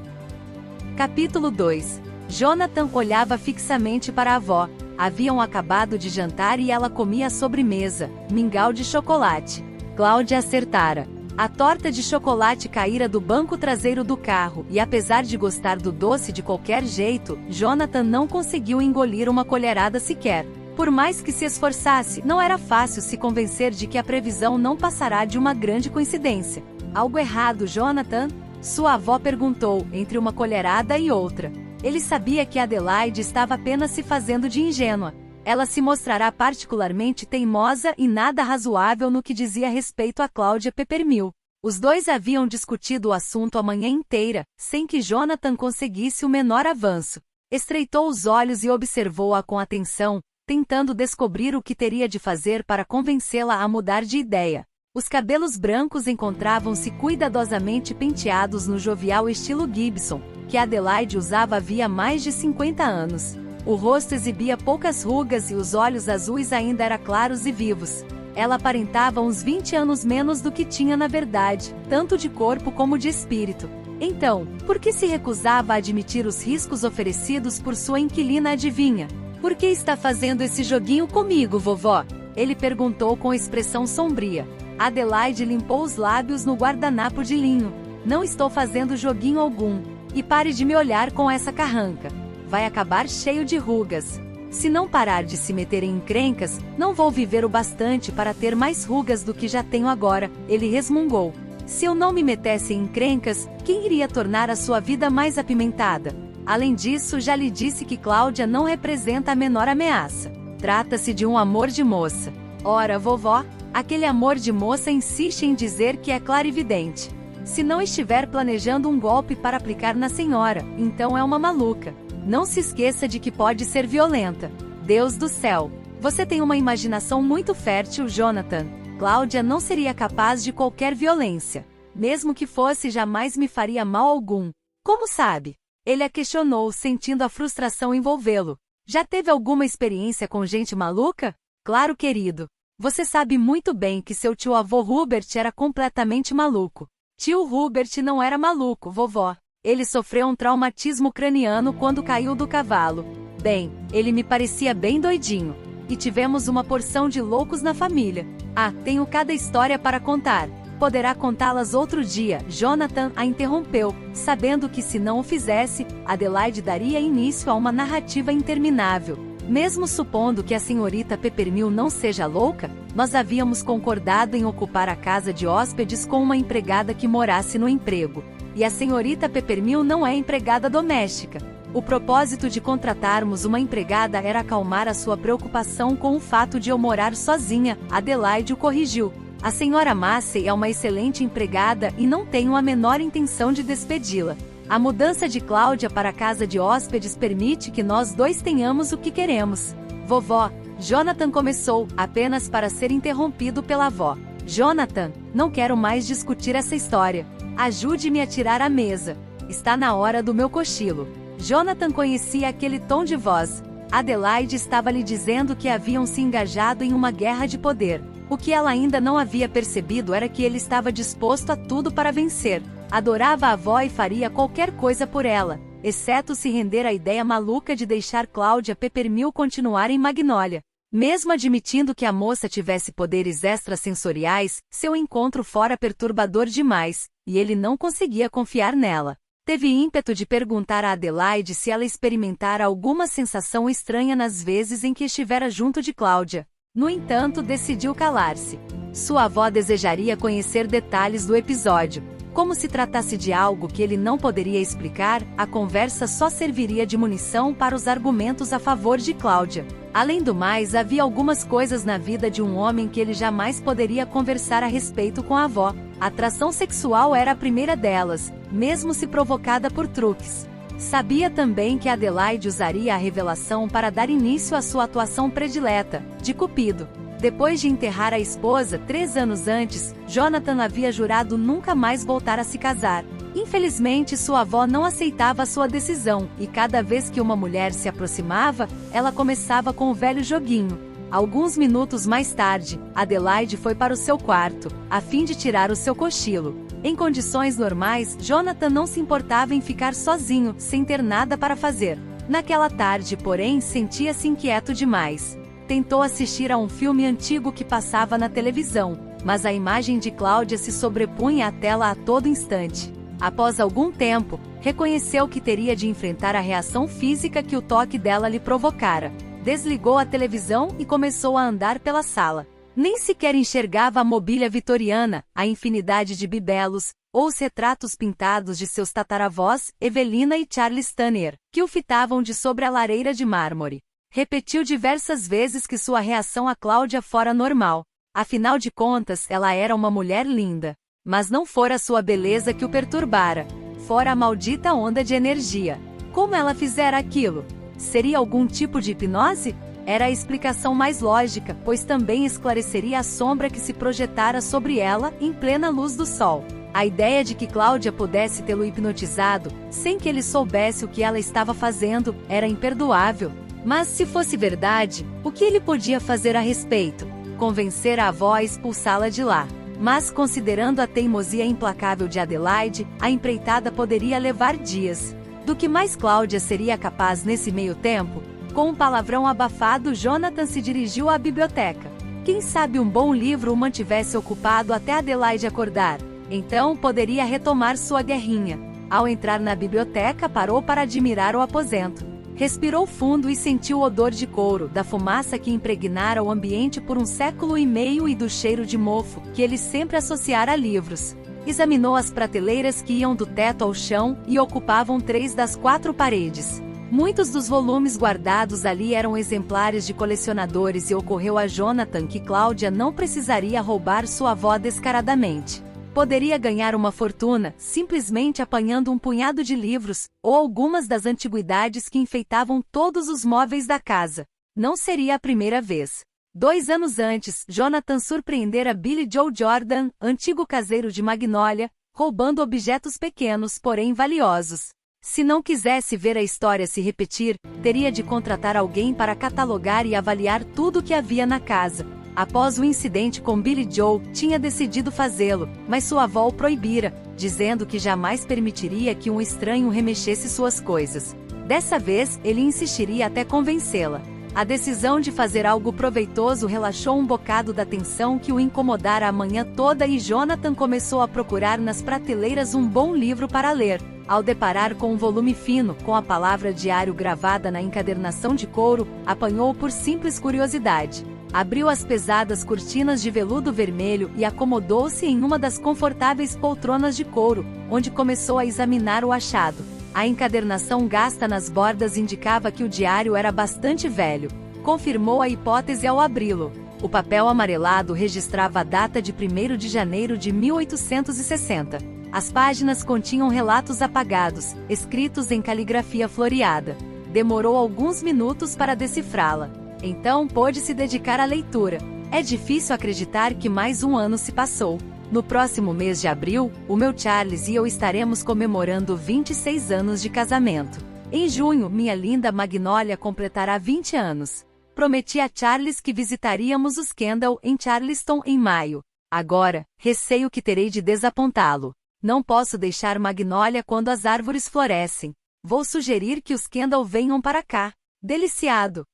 Capítulo 2. Jonathan olhava fixamente para a avó. Haviam acabado de jantar e ela comia a sobremesa, mingau de chocolate. Cláudia acertara. A torta de chocolate caíra do banco traseiro do carro, e apesar de gostar do doce de qualquer jeito, Jonathan não conseguiu engolir uma colherada sequer. Por mais que se esforçasse, não era fácil se convencer de que a previsão não passará de uma grande coincidência. Algo errado, Jonathan? Sua avó perguntou, entre uma colherada e outra. Ele sabia que Adelaide estava apenas se fazendo de ingênua. Ela se mostrará particularmente teimosa e nada razoável no que dizia respeito a Cláudia Peppermill. Os dois haviam discutido o assunto a manhã inteira, sem que Jonathan conseguisse o menor avanço. Estreitou os olhos e observou-a com atenção, tentando descobrir o que teria de fazer para convencê-la a mudar de ideia. Os cabelos brancos encontravam-se cuidadosamente penteados no jovial estilo Gibson, que Adelaide usava havia mais de 50 anos. O rosto exibia poucas rugas e os olhos azuis ainda eram claros e vivos. Ela aparentava uns 20 anos menos do que tinha na verdade, tanto de corpo como de espírito. Então, por que se recusava a admitir os riscos oferecidos por sua inquilina adivinha? Por que está fazendo esse joguinho comigo, vovó? Ele perguntou com expressão sombria. Adelaide limpou os lábios no guardanapo de linho. Não estou fazendo joguinho algum. E pare de me olhar com essa carranca. Vai acabar cheio de rugas. Se não parar de se meter em encrencas, não vou viver o bastante para ter mais rugas do que já tenho agora, ele resmungou. Se eu não me metesse em encrencas, quem iria tornar a sua vida mais apimentada? Além disso, já lhe disse que Cláudia não representa a menor ameaça. Trata-se de um amor de moça. Ora, vovó, aquele amor de moça insiste em dizer que é clarividente. Se não estiver planejando um golpe para aplicar na senhora, então é uma maluca. Não se esqueça de que pode ser violenta. Deus do céu! Você tem uma imaginação muito fértil, Jonathan. Cláudia não seria capaz de qualquer violência. Mesmo que fosse, jamais me faria mal algum. Como sabe? Ele a questionou, sentindo a frustração envolvê-lo. Já teve alguma experiência com gente maluca? Claro, querido. Você sabe muito bem que seu tio-avô Hubert era completamente maluco. Tio Hubert não era maluco, vovó. Ele sofreu um traumatismo craniano quando caiu do cavalo. Bem, ele me parecia bem doidinho. E tivemos uma porção de loucos na família. Ah, tenho cada história para contar. Poderá contá-las outro dia, Jonathan a interrompeu, sabendo que se não o fizesse, Adelaide daria início a uma narrativa interminável. Mesmo supondo que a senhorita Peppermill não seja louca, nós havíamos concordado em ocupar a casa de hóspedes com uma empregada que morasse no emprego. E a senhorita Peppermill não é empregada doméstica. O propósito de contratarmos uma empregada era acalmar a sua preocupação com o fato de eu morar sozinha, Adelaide o corrigiu. A senhora Massey é uma excelente empregada e não tenho a menor intenção de despedi-la. A mudança de Cláudia para a casa de hóspedes permite que nós dois tenhamos o que queremos. Vovó, Jonathan começou, apenas para ser interrompido pela avó. Jonathan, não quero mais discutir essa história. Ajude-me a tirar a mesa. Está na hora do meu cochilo. Jonathan conhecia aquele tom de voz. Adelaide estava lhe dizendo que haviam se engajado em uma guerra de poder. O que ela ainda não havia percebido era que ele estava disposto a tudo para vencer. Adorava a avó e faria qualquer coisa por ela, exceto se render à ideia maluca de deixar Cláudia Peppermill continuar em Magnólia. Mesmo admitindo que a moça tivesse poderes extrasensoriais, seu encontro fora perturbador demais, e ele não conseguia confiar nela. Teve ímpeto de perguntar a Adelaide se ela experimentara alguma sensação estranha nas vezes em que estivera junto de Cláudia. No entanto, decidiu calar-se. Sua avó desejaria conhecer detalhes do episódio. Como se tratasse de algo que ele não poderia explicar, a conversa só serviria de munição para os argumentos a favor de Cláudia. Além do mais, havia algumas coisas na vida de um homem que ele jamais poderia conversar a respeito com a avó. A atração sexual era a primeira delas, mesmo se provocada por truques. Sabia também que Adelaide usaria a revelação para dar início à sua atuação predileta, de Cupido. Depois de enterrar a esposa 3 anos antes, Jonathan havia jurado nunca mais voltar a se casar. Infelizmente, sua avó não aceitava sua decisão, e cada vez que uma mulher se aproximava, ela começava com o velho joguinho. Alguns minutos mais tarde, Adelaide foi para o seu quarto, a fim de tirar o seu cochilo. Em condições normais, Jonathan não se importava em ficar sozinho, sem ter nada para fazer. Naquela tarde, porém, sentia-se inquieto demais. Tentou assistir a um filme antigo que passava na televisão, mas a imagem de Cláudia se sobrepunha à tela a todo instante. Após algum tempo, reconheceu que teria de enfrentar a reação física que o toque dela lhe provocara. Desligou a televisão e começou a andar pela sala. Nem sequer enxergava a mobília vitoriana, a infinidade de bibelos, ou os retratos pintados de seus tataravós, Evelina e Charles Tanner, que o fitavam de sobre a lareira de mármore. Repetiu diversas vezes que sua reação a Cláudia fora normal. Afinal de contas, ela era uma mulher linda. Mas não fora sua beleza que o perturbara. Fora a maldita onda de energia. Como ela fizera aquilo? Seria algum tipo de hipnose? Era a explicação mais lógica, pois também esclareceria a sombra que se projetara sobre ela, em plena luz do sol. A ideia de que Cláudia pudesse tê-lo hipnotizado, sem que ele soubesse o que ela estava fazendo, era imperdoável. Mas se fosse verdade, o que ele podia fazer a respeito? Convencer a avó a expulsá-la de lá. Mas, considerando a teimosia implacável de Adelaide, a empreitada poderia levar dias. Do que mais Cláudia seria capaz nesse meio tempo? Com um palavrão abafado, Jonathan se dirigiu à biblioteca. Quem sabe um bom livro o mantivesse ocupado até Adelaide acordar. Então poderia retomar sua guerrinha. Ao entrar na biblioteca, parou para admirar o aposento. Respirou fundo e sentiu o odor de couro, da fumaça que impregnara o ambiente por um século e meio e do cheiro de mofo, que ele sempre associara a livros. Examinou as prateleiras que iam do teto ao chão e ocupavam 3 das 4 paredes. Muitos dos volumes guardados ali eram exemplares de colecionadores e ocorreu a Jonathan que Cláudia não precisaria roubar sua avó descaradamente. Poderia ganhar uma fortuna, simplesmente apanhando um punhado de livros, ou algumas das antiguidades que enfeitavam todos os móveis da casa. Não seria a primeira vez. 2 anos antes, Jonathan surpreendera Billy Joe Jordan, antigo caseiro de Magnolia, roubando objetos pequenos, porém valiosos. Se não quisesse ver a história se repetir, teria de contratar alguém para catalogar e avaliar tudo o que havia na casa. Após o incidente com Billy Joe, tinha decidido fazê-lo, mas sua avó o proibira, dizendo que jamais permitiria que um estranho remexesse suas coisas. Dessa vez, ele insistiria até convencê-la. A decisão de fazer algo proveitoso relaxou um bocado da tensão que o incomodara a manhã toda e Jonathan começou a procurar nas prateleiras um bom livro para ler. Ao deparar com um volume fino, com a palavra diário gravada na encadernação de couro, apanhou-o por simples curiosidade. Abriu as pesadas cortinas de veludo vermelho e acomodou-se em uma das confortáveis poltronas de couro, onde começou a examinar o achado. A encadernação gasta nas bordas indicava que o diário era bastante velho. Confirmou a hipótese ao abri-lo. O papel amarelado registrava a data de 1º de janeiro de 1860. As páginas continham relatos apagados, escritos em caligrafia floreada. Demorou alguns minutos para decifrá-la. Então pôde se dedicar à leitura. É difícil acreditar que mais um ano se passou. No próximo mês de abril, o meu Charles e eu estaremos comemorando 26 anos de casamento. Em junho, minha linda Magnolia completará 20 anos. Prometi a Charles que visitaríamos os Kendall em Charleston em maio. Agora, receio que terei de desapontá-lo. Não posso deixar Magnolia quando as árvores florescem. Vou sugerir que os Kendall venham para cá. Deliciado!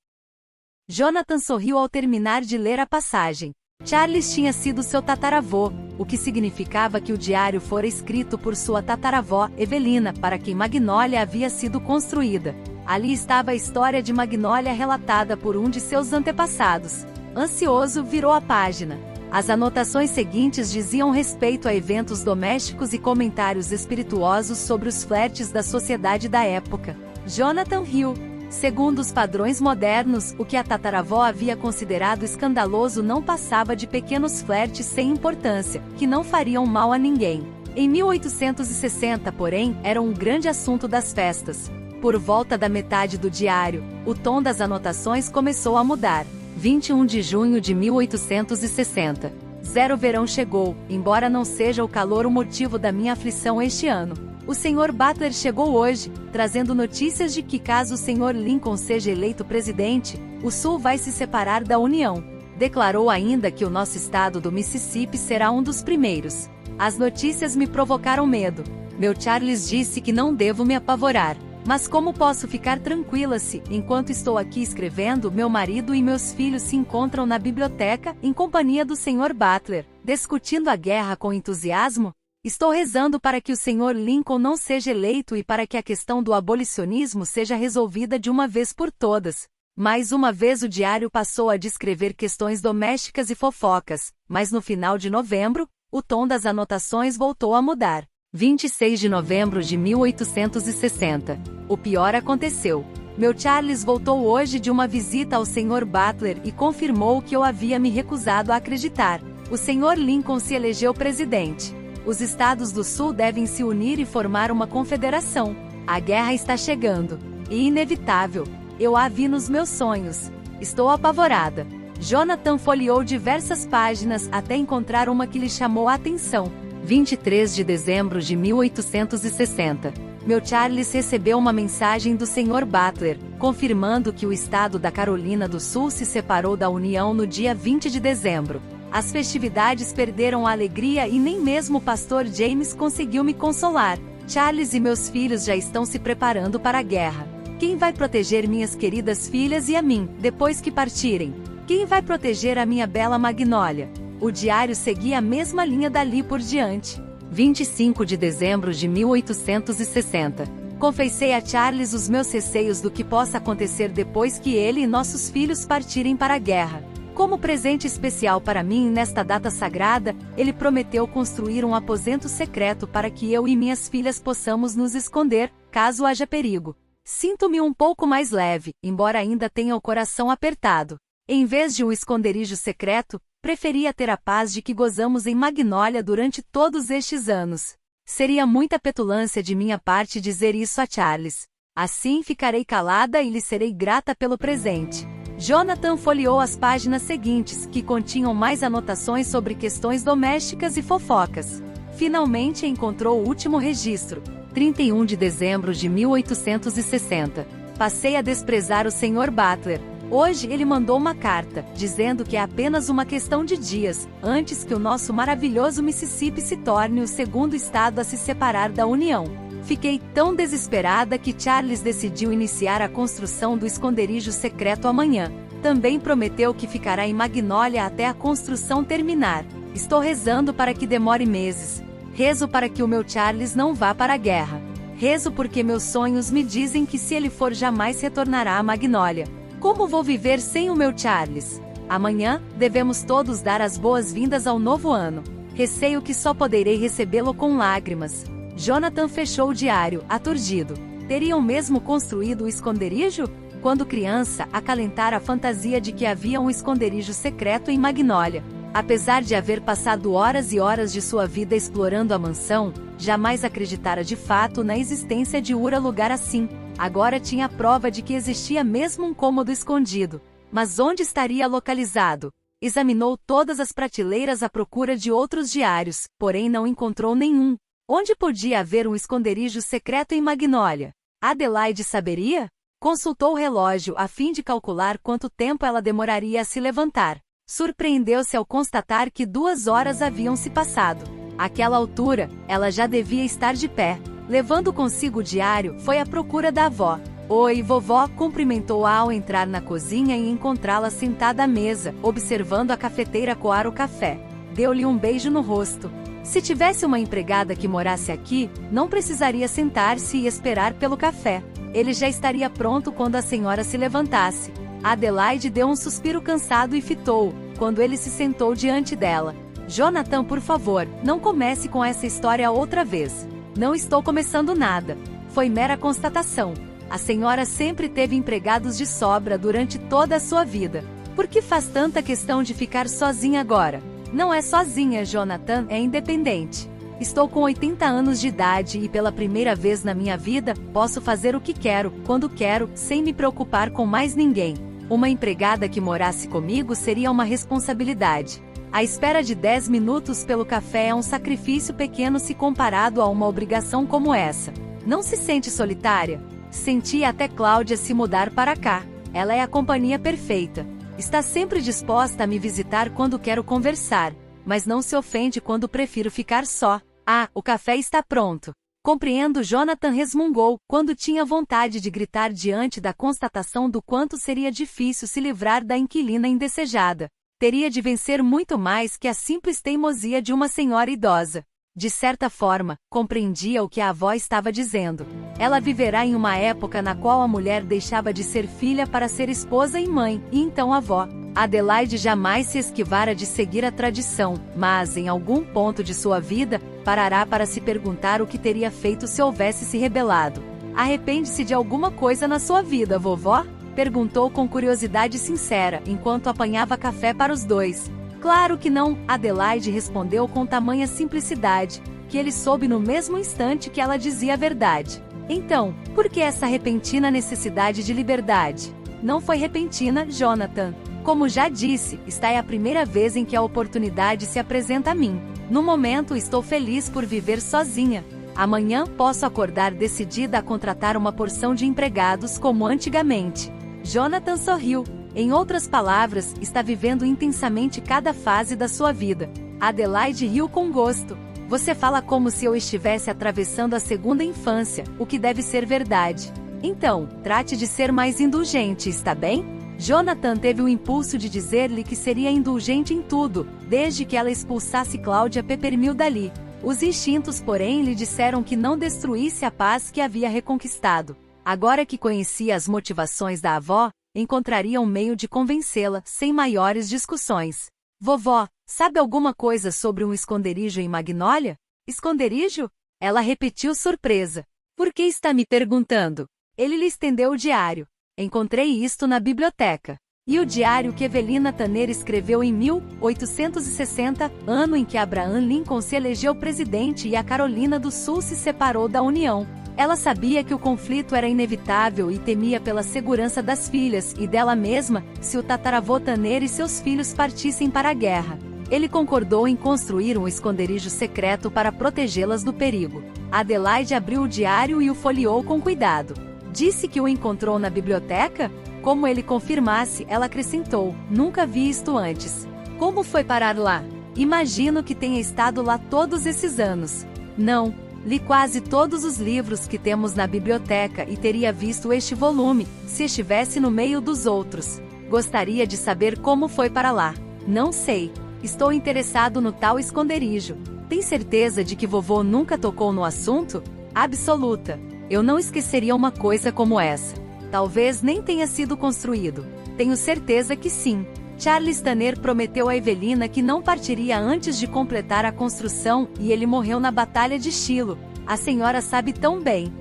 Jonathan sorriu ao terminar de ler a passagem. Charles tinha sido seu tataravô, o que significava que o diário fora escrito por sua tataravó, Evelina, para quem Magnolia havia sido construída. Ali estava a história de Magnolia relatada por um de seus antepassados. Ansioso, virou a página. As anotações seguintes diziam respeito a eventos domésticos e comentários espirituosos sobre os flertes da sociedade da época. Jonathan riu. Segundo os padrões modernos, o que a tataravó havia considerado escandaloso não passava de pequenos flertes sem importância, que não fariam mal a ninguém. Em 1860, porém, era um grande assunto das festas. Por volta da metade do diário, o tom das anotações começou a mudar. 21 de junho de 1860. Zero verão chegou, embora não seja o calor o motivo da minha aflição este ano. O Sr. Butler chegou hoje, trazendo notícias de que caso o Sr. Lincoln seja eleito presidente, o Sul vai se separar da União. Declarou ainda que o nosso estado do Mississippi será um dos primeiros. As notícias me provocaram medo. Meu Charles disse que não devo me apavorar. Mas como posso ficar tranquila se, enquanto estou aqui escrevendo, meu marido e meus filhos se encontram na biblioteca, em companhia do Sr. Butler, discutindo a guerra com entusiasmo? Estou rezando para que o Sr. Lincoln não seja eleito e para que a questão do abolicionismo seja resolvida de uma vez por todas. Mais uma vez o diário passou a descrever questões domésticas e fofocas, mas no final de novembro, o tom das anotações voltou a mudar. 26 de novembro de 1860. O pior aconteceu. Meu Charles voltou hoje de uma visita ao Sr. Butler e confirmou que eu havia me recusado a acreditar. O Sr. Lincoln se elegeu presidente. Os estados do Sul devem se unir e formar uma confederação. A guerra está chegando. E inevitável. Eu a vi nos meus sonhos. Estou apavorada. Jonathan folheou diversas páginas até encontrar uma que lhe chamou a atenção. 23 de dezembro de 1860. Meu Charles recebeu uma mensagem do Sr. Butler, confirmando que o estado da Carolina do Sul se separou da União no dia 20 de dezembro. As festividades perderam a alegria e nem mesmo o pastor James conseguiu me consolar. Charles e meus filhos já estão se preparando para a guerra. Quem vai proteger minhas queridas filhas e a mim, depois que partirem? Quem vai proteger a minha bela Magnólia? O diário seguia a mesma linha dali por diante. 25 de dezembro de 1860. Confessei a Charles os meus receios do que possa acontecer depois que ele e nossos filhos partirem para a guerra. Como presente especial para mim nesta data sagrada, ele prometeu construir um aposento secreto para que eu e minhas filhas possamos nos esconder, caso haja perigo. Sinto-me um pouco mais leve, embora ainda tenha o coração apertado. Em vez de um esconderijo secreto, preferia ter a paz de que gozamos em Magnólia durante todos estes anos. Seria muita petulância de minha parte dizer isso a Charles. Assim ficarei calada e lhe serei grata pelo presente. Jonathan folheou as páginas seguintes, que continham mais anotações sobre questões domésticas e fofocas. Finalmente encontrou o último registro. 31 de dezembro de 1860. Passei a desprezar o Sr. Butler. Hoje ele mandou uma carta, dizendo que é apenas uma questão de dias, antes que o nosso maravilhoso Mississippi se torne o segundo estado a se separar da União. Fiquei tão desesperada que Charles decidiu iniciar a construção do esconderijo secreto amanhã. Também prometeu que ficará em Magnólia até a construção terminar. Estou rezando para que demore meses. Rezo para que o meu Charles não vá para a guerra. Rezo porque meus sonhos me dizem que se ele for jamais retornará a Magnólia. Como vou viver sem o meu Charles? Amanhã, devemos todos dar as boas-vindas ao novo ano. Receio que só poderei recebê-lo com lágrimas. Jonathan fechou o diário, aturdido. Teriam mesmo construído o esconderijo? Quando criança, acalentara a fantasia de que havia um esconderijo secreto em Magnólia. Apesar de haver passado horas e horas de sua vida explorando a mansão, jamais acreditara de fato na existência de lugar assim. Agora tinha a prova de que existia mesmo um cômodo escondido. Mas onde estaria localizado? Examinou todas as prateleiras à procura de outros diários, porém não encontrou nenhum. Onde podia haver um esconderijo secreto em Magnólia? Adelaide saberia? Consultou o relógio a fim de calcular quanto tempo ela demoraria a se levantar. Surpreendeu-se ao constatar que 2 horas haviam se passado. Àquela altura, ela já devia estar de pé. Levando consigo o diário, foi à procura da avó. Oi, vovó, cumprimentou-a ao entrar na cozinha e encontrá-la sentada à mesa, observando a cafeteira coar o café. Deu-lhe um beijo no rosto. Se tivesse uma empregada que morasse aqui, não precisaria sentar-se e esperar pelo café. Ele já estaria pronto quando a senhora se levantasse. Adelaide deu um suspiro cansado e fitou-o, quando ele se sentou diante dela. Jonathan, por favor, não comece com essa história outra vez. Não estou começando nada. Foi mera constatação. A senhora sempre teve empregados de sobra durante toda a sua vida. Por que faz tanta questão de ficar sozinha agora? Não é sozinha, Jonathan, é independente. Estou com 80 anos de idade e pela primeira vez na minha vida, posso fazer o que quero, quando quero, sem me preocupar com mais ninguém. Uma empregada que morasse comigo seria uma responsabilidade. A espera de 10 minutos pelo café é um sacrifício pequeno se comparado a uma obrigação como essa. Não se sente solitária? Senti até Cláudia se mudar para cá. Ela é a companhia perfeita. Está sempre disposta a me visitar quando quero conversar, mas não se ofende quando prefiro ficar só. Ah, o café está pronto. Compreendo, Jonathan resmungou, quando tinha vontade de gritar diante da constatação do quanto seria difícil se livrar da inquilina indesejada. Teria de vencer muito mais que a simples teimosia de uma senhora idosa. De certa forma, compreendia o que a avó estava dizendo. Ela viverá em uma época na qual a mulher deixava de ser filha para ser esposa e mãe, e então avó. Adelaide jamais se esquivara de seguir a tradição, mas, em algum ponto de sua vida, parará para se perguntar o que teria feito se houvesse se rebelado. Arrepende-se de alguma coisa na sua vida, vovó? Perguntou com curiosidade sincera, enquanto apanhava café para os dois. Claro que não, Adelaide respondeu com tamanha simplicidade, que ele soube no mesmo instante que ela dizia a verdade. Então, por que essa repentina necessidade de liberdade? Não foi repentina, Jonathan. Como já disse, esta é a primeira vez em que a oportunidade se apresenta a mim. No momento estou feliz por viver sozinha. Amanhã posso acordar decidida a contratar uma porção de empregados como antigamente. Jonathan sorriu. Em outras palavras, está vivendo intensamente cada fase da sua vida. Adelaide riu com gosto. Você fala como se eu estivesse atravessando a segunda infância, o que deve ser verdade. Então, trate de ser mais indulgente, está bem? Jonathan teve o impulso de dizer-lhe que seria indulgente em tudo, desde que ela expulsasse Cláudia Peppermill dali. Os instintos, porém, lhe disseram que não destruísse a paz que havia reconquistado. Agora que conhecia as motivações da avó, encontraria um meio de convencê-la, sem maiores discussões. Vovó, sabe alguma coisa sobre um esconderijo em Magnólia? Esconderijo? Ela repetiu surpresa. Por que está me perguntando? Ele lhe estendeu o diário. Encontrei isto na biblioteca. E o diário que Evelina Tanner escreveu em 1860, ano em que Abraham Lincoln se elegeu presidente e a Carolina do Sul se separou da União. Ela sabia que o conflito era inevitável e temia pela segurança das filhas e dela mesma, se o tataravô Tanner e seus filhos partissem para a guerra. Ele concordou em construir um esconderijo secreto para protegê-las do perigo. Adelaide abriu o diário e o folheou com cuidado. Disse que o encontrou na biblioteca? Como ele confirmasse, ela acrescentou, nunca vi isto antes. Como foi parar lá? Imagino que tenha estado lá todos esses anos. Não, li quase todos os livros que temos na biblioteca e teria visto este volume, se estivesse no meio dos outros. Gostaria de saber como foi para lá. Não sei. Estou interessado no tal esconderijo. Tem certeza de que vovô nunca tocou no assunto? Absoluta. Eu não esqueceria uma coisa como essa. Talvez nem tenha sido construído. Tenho certeza que sim. Charles Tanner prometeu a Evelina que não partiria antes de completar a construção e ele morreu na Batalha de Shiloh. A senhora sabe tão bem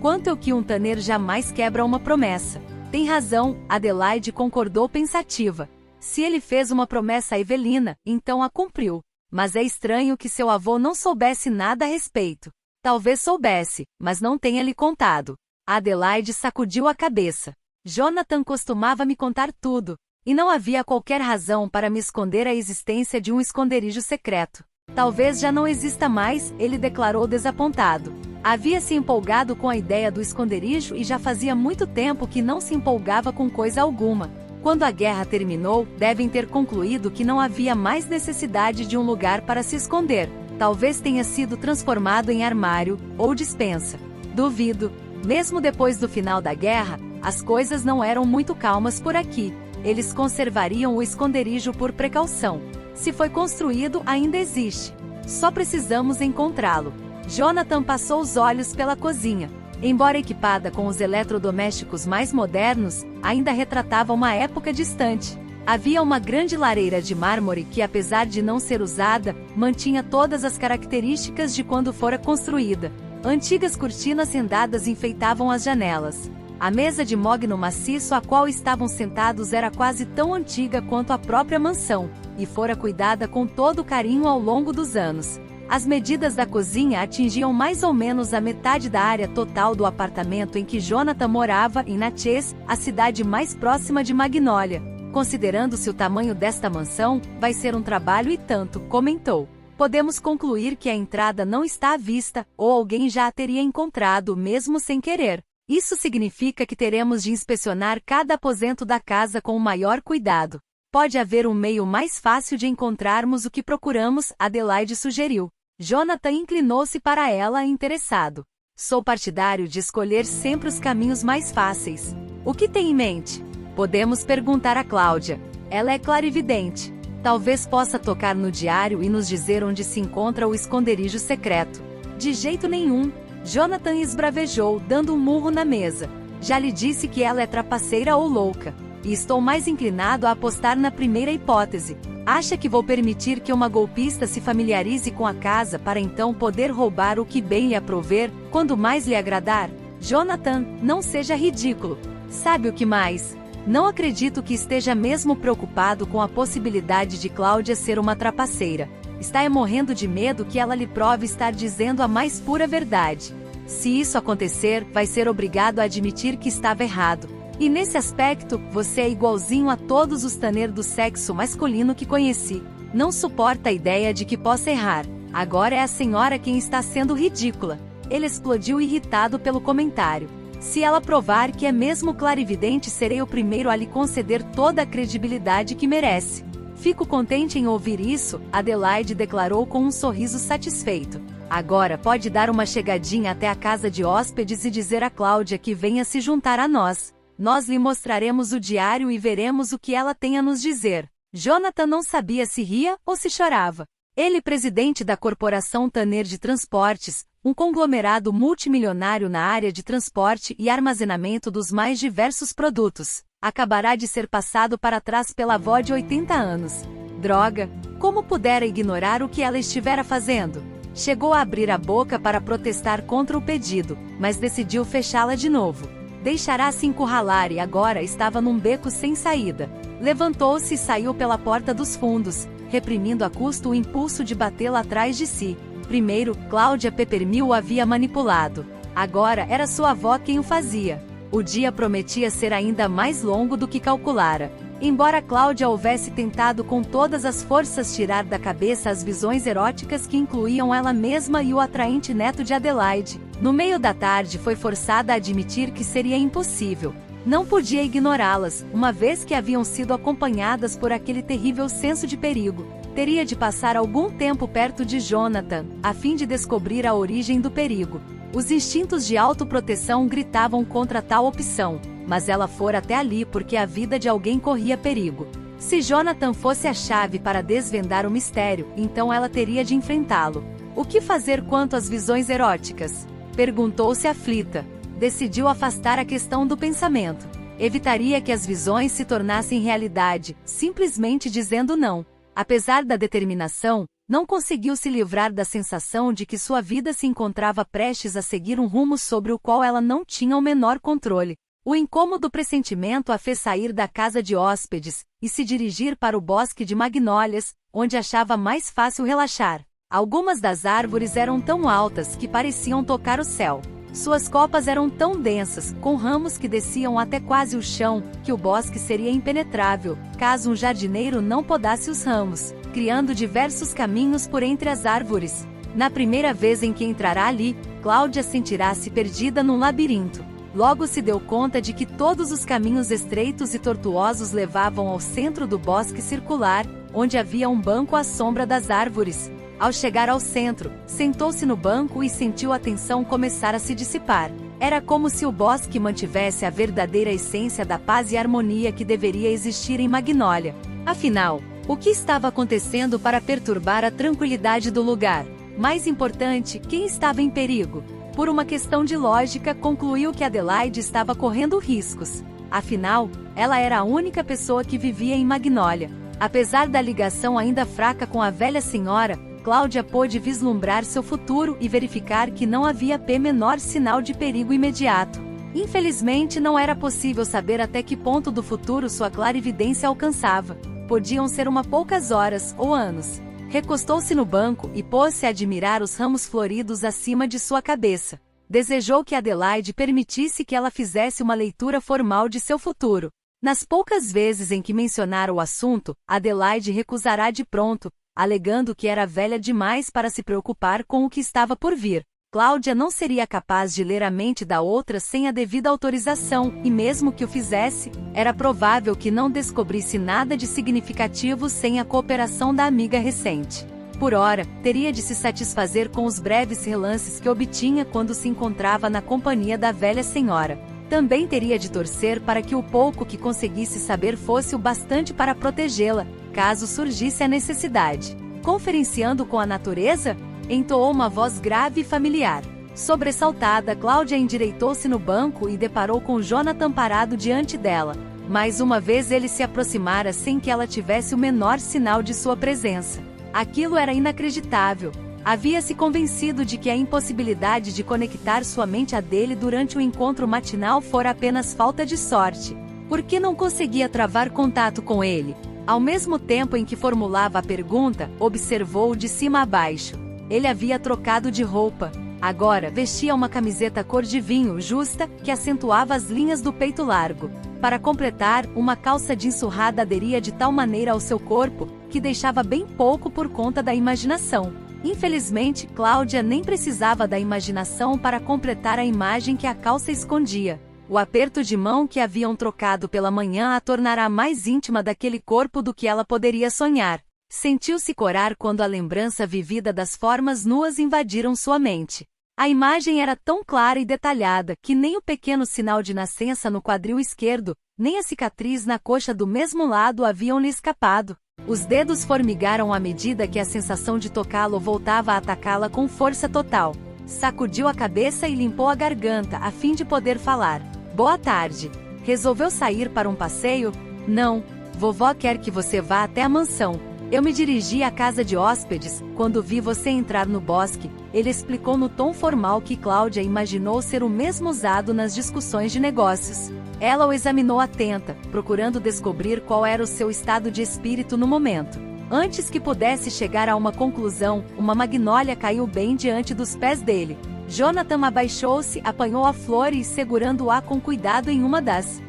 quanto eu que um Tanner jamais quebra uma promessa. Tem razão, Adelaide concordou pensativa. Se ele fez uma promessa a Evelina, então a cumpriu. Mas é estranho que seu avô não soubesse nada a respeito. Talvez soubesse, mas não tenha lhe contado. Adelaide sacudiu a cabeça. Jonathan costumava me contar tudo, e não havia qualquer razão para me esconder a existência de um esconderijo secreto. Talvez já não exista mais, ele declarou desapontado. Havia se empolgado com a ideia do esconderijo e já fazia muito tempo que não se empolgava com coisa alguma. Quando a guerra terminou, devem ter concluído que não havia mais necessidade de um lugar para se esconder. Talvez tenha sido transformado em armário, ou despensa. Duvido. Mesmo depois do final da guerra, as coisas não eram muito calmas por aqui. Eles conservariam o esconderijo por precaução. Se foi construído, ainda existe. Só precisamos encontrá-lo. Jonathan passou os olhos pela cozinha. Embora equipada com os eletrodomésticos mais modernos, ainda retratava uma época distante. Havia uma grande lareira de mármore que, apesar de não ser usada, mantinha todas as características de quando fora construída. Antigas cortinas rendadas enfeitavam as janelas. A mesa de mogno maciço a qual estavam sentados era quase tão antiga quanto a própria mansão, e fora cuidada com todo carinho ao longo dos anos. As medidas da cozinha atingiam mais ou menos a metade da área total do apartamento em que Jonathan morava em Natchez, a cidade mais próxima de Magnólia. Considerando-se o tamanho desta mansão, vai ser um trabalho e tanto, comentou. Podemos concluir que a entrada não está à vista, ou alguém já a teria encontrado mesmo sem querer. Isso significa que teremos de inspecionar cada aposento da casa com o maior cuidado. Pode haver um meio mais fácil de encontrarmos o que procuramos, Adelaide sugeriu. Jonathan inclinou-se para ela interessado. Sou partidário de escolher sempre os caminhos mais fáceis. O que tem em mente? Podemos perguntar a Cláudia. Ela é clarividente. Talvez possa tocar no diário e nos dizer onde se encontra o esconderijo secreto. De jeito nenhum. Jonathan esbravejou, dando um murro na mesa. Já lhe disse que ela é trapaceira ou louca. E estou mais inclinado a apostar na primeira hipótese. Acha que vou permitir que uma golpista se familiarize com a casa para então poder roubar o que bem lhe aprover, quando mais lhe agradar? Jonathan, não seja ridículo. Sabe o que mais? Não acredito que esteja mesmo preocupado com a possibilidade de Cláudia ser uma trapaceira. Está morrendo de medo que ela lhe prove estar dizendo a mais pura verdade. Se isso acontecer, vai ser obrigado a admitir que estava errado. E nesse aspecto, você é igualzinho a todos os Tanner do sexo masculino que conheci. Não suporta a ideia de que possa errar. Agora é a senhora quem está sendo ridícula. Ele explodiu irritado pelo comentário. Se ela provar que é mesmo clarividente, serei o primeiro a lhe conceder toda a credibilidade que merece. Fico contente em ouvir isso, Adelaide declarou com um sorriso satisfeito. Agora pode dar uma chegadinha até a casa de hóspedes e dizer a Cláudia que venha se juntar a nós. Nós lhe mostraremos o diário e veremos o que ela tem a nos dizer. Jonathan não sabia se ria ou se chorava. Ele, presidente da Corporação Tanner de Transportes, um conglomerado multimilionário na área de transporte e armazenamento dos mais diversos produtos, acabará de ser passado para trás pela avó de 80 anos. Droga! Como pudera ignorar o que ela estivera fazendo? Chegou a abrir a boca para protestar contra o pedido, mas decidiu fechá-la de novo. Deixará-se encurralar e agora estava num beco sem saída. Levantou-se e saiu pela porta dos fundos, reprimindo a custo o impulso de batê-la atrás de si. Primeiro, Cláudia Peppermill o havia manipulado. Agora era sua avó quem o fazia. O dia prometia ser ainda mais longo do que calculara. Embora Cláudia houvesse tentado com todas as forças tirar da cabeça as visões eróticas que incluíam ela mesma e o atraente neto de Adelaide, no meio da tarde foi forçada a admitir que seria impossível. Não podia ignorá-las, uma vez que haviam sido acompanhadas por aquele terrível senso de perigo. Teria de passar algum tempo perto de Jonathan, a fim de descobrir a origem do perigo. Os instintos de autoproteção gritavam contra tal opção, mas ela fora até ali porque a vida de alguém corria perigo. Se Jonathan fosse a chave para desvendar o mistério, então ela teria de enfrentá-lo. O que fazer quanto às visões eróticas? Perguntou-se aflita. Decidiu afastar a questão do pensamento. Evitaria que as visões se tornassem realidade, simplesmente dizendo não. Apesar da determinação, não conseguiu se livrar da sensação de que sua vida se encontrava prestes a seguir um rumo sobre o qual ela não tinha o menor controle. O incômodo pressentimento a fez sair da casa de hóspedes e se dirigir para o bosque de magnólias, onde achava mais fácil relaxar. Algumas das árvores eram tão altas que pareciam tocar o céu. Suas copas eram tão densas, com ramos que desciam até quase o chão, que o bosque seria impenetrável, caso um jardineiro não podasse os ramos, criando diversos caminhos por entre as árvores. Na primeira vez em que entrará ali, Cláudia sentirá-se perdida num labirinto. Logo se deu conta de que todos os caminhos estreitos e tortuosos levavam ao centro do bosque circular, onde havia um banco à sombra das árvores. Ao chegar ao centro, sentou-se no banco e sentiu a tensão começar a se dissipar. Era como se o bosque mantivesse a verdadeira essência da paz e harmonia que deveria existir em Magnólia. Afinal, o que estava acontecendo para perturbar a tranquilidade do lugar? Mais importante, quem estava em perigo? Por uma questão de lógica, concluiu que Adelaide estava correndo riscos. Afinal, ela era a única pessoa que vivia em Magnólia. Apesar da ligação ainda fraca com a velha senhora, Cláudia pôde vislumbrar seu futuro e verificar que não havia menor sinal de perigo imediato. Infelizmente não era possível saber até que ponto do futuro sua clarividência alcançava. Podiam ser poucas horas ou anos. Recostou-se no banco e pôs-se a admirar os ramos floridos acima de sua cabeça. Desejou que Adelaide permitisse que ela fizesse uma leitura formal de seu futuro. Nas poucas vezes em que mencionar o assunto, Adelaide recusará de pronto, alegando que era velha demais para se preocupar com o que estava por vir. Cláudia não seria capaz de ler a mente da outra sem a devida autorização, e mesmo que o fizesse, era provável que não descobrisse nada de significativo sem a cooperação da amiga recente. Por ora, teria de se satisfazer com os breves relances que obtinha quando se encontrava na companhia da velha senhora. Também teria de torcer para que o pouco que conseguisse saber fosse o bastante para protegê-la, caso surgisse a necessidade. Conferenciando com a natureza? Entoou uma voz grave e familiar. Sobressaltada, Cláudia endireitou-se no banco e deparou com Jonathan parado diante dela. Mais uma vez ele se aproximara sem que ela tivesse o menor sinal de sua presença. Aquilo era inacreditável. Havia-se convencido de que a impossibilidade de conectar sua mente à dele durante o encontro matinal fora apenas falta de sorte. Por que não conseguia travar contato com ele? Ao mesmo tempo em que formulava a pergunta, observou-o de cima a baixo. Ele havia trocado de roupa. Agora vestia uma camiseta cor de vinho justa, que acentuava as linhas do peito largo. Para completar, uma calça jeans surrada aderia de tal maneira ao seu corpo, que deixava bem pouco por conta da imaginação. Infelizmente, Cláudia nem precisava da imaginação para completar a imagem que a calça escondia. O aperto de mão que haviam trocado pela manhã a tornará mais íntima daquele corpo do que ela poderia sonhar. Sentiu-se corar quando a lembrança vivida das formas nuas invadiram sua mente. A imagem era tão clara e detalhada que nem o pequeno sinal de nascença no quadril esquerdo, nem a cicatriz na coxa do mesmo lado haviam lhe escapado. Os dedos formigaram à medida que a sensação de tocá-lo voltava a atacá-la com força total. Sacudiu a cabeça e limpou a garganta a fim de poder falar. Boa tarde. Resolveu sair para um passeio? Não. Vovó quer que você vá até a mansão. Eu me dirigi à casa de hóspedes, quando vi você entrar no bosque. Ele explicou no tom formal que Cláudia imaginou ser o mesmo usado nas discussões de negócios. Ela o examinou atenta, procurando descobrir qual era o seu estado de espírito no momento. Antes que pudesse chegar a uma conclusão, uma magnólia caiu bem diante dos pés dele. Jonathan abaixou-se, apanhou a flor e, segurando-a com cuidado em uma das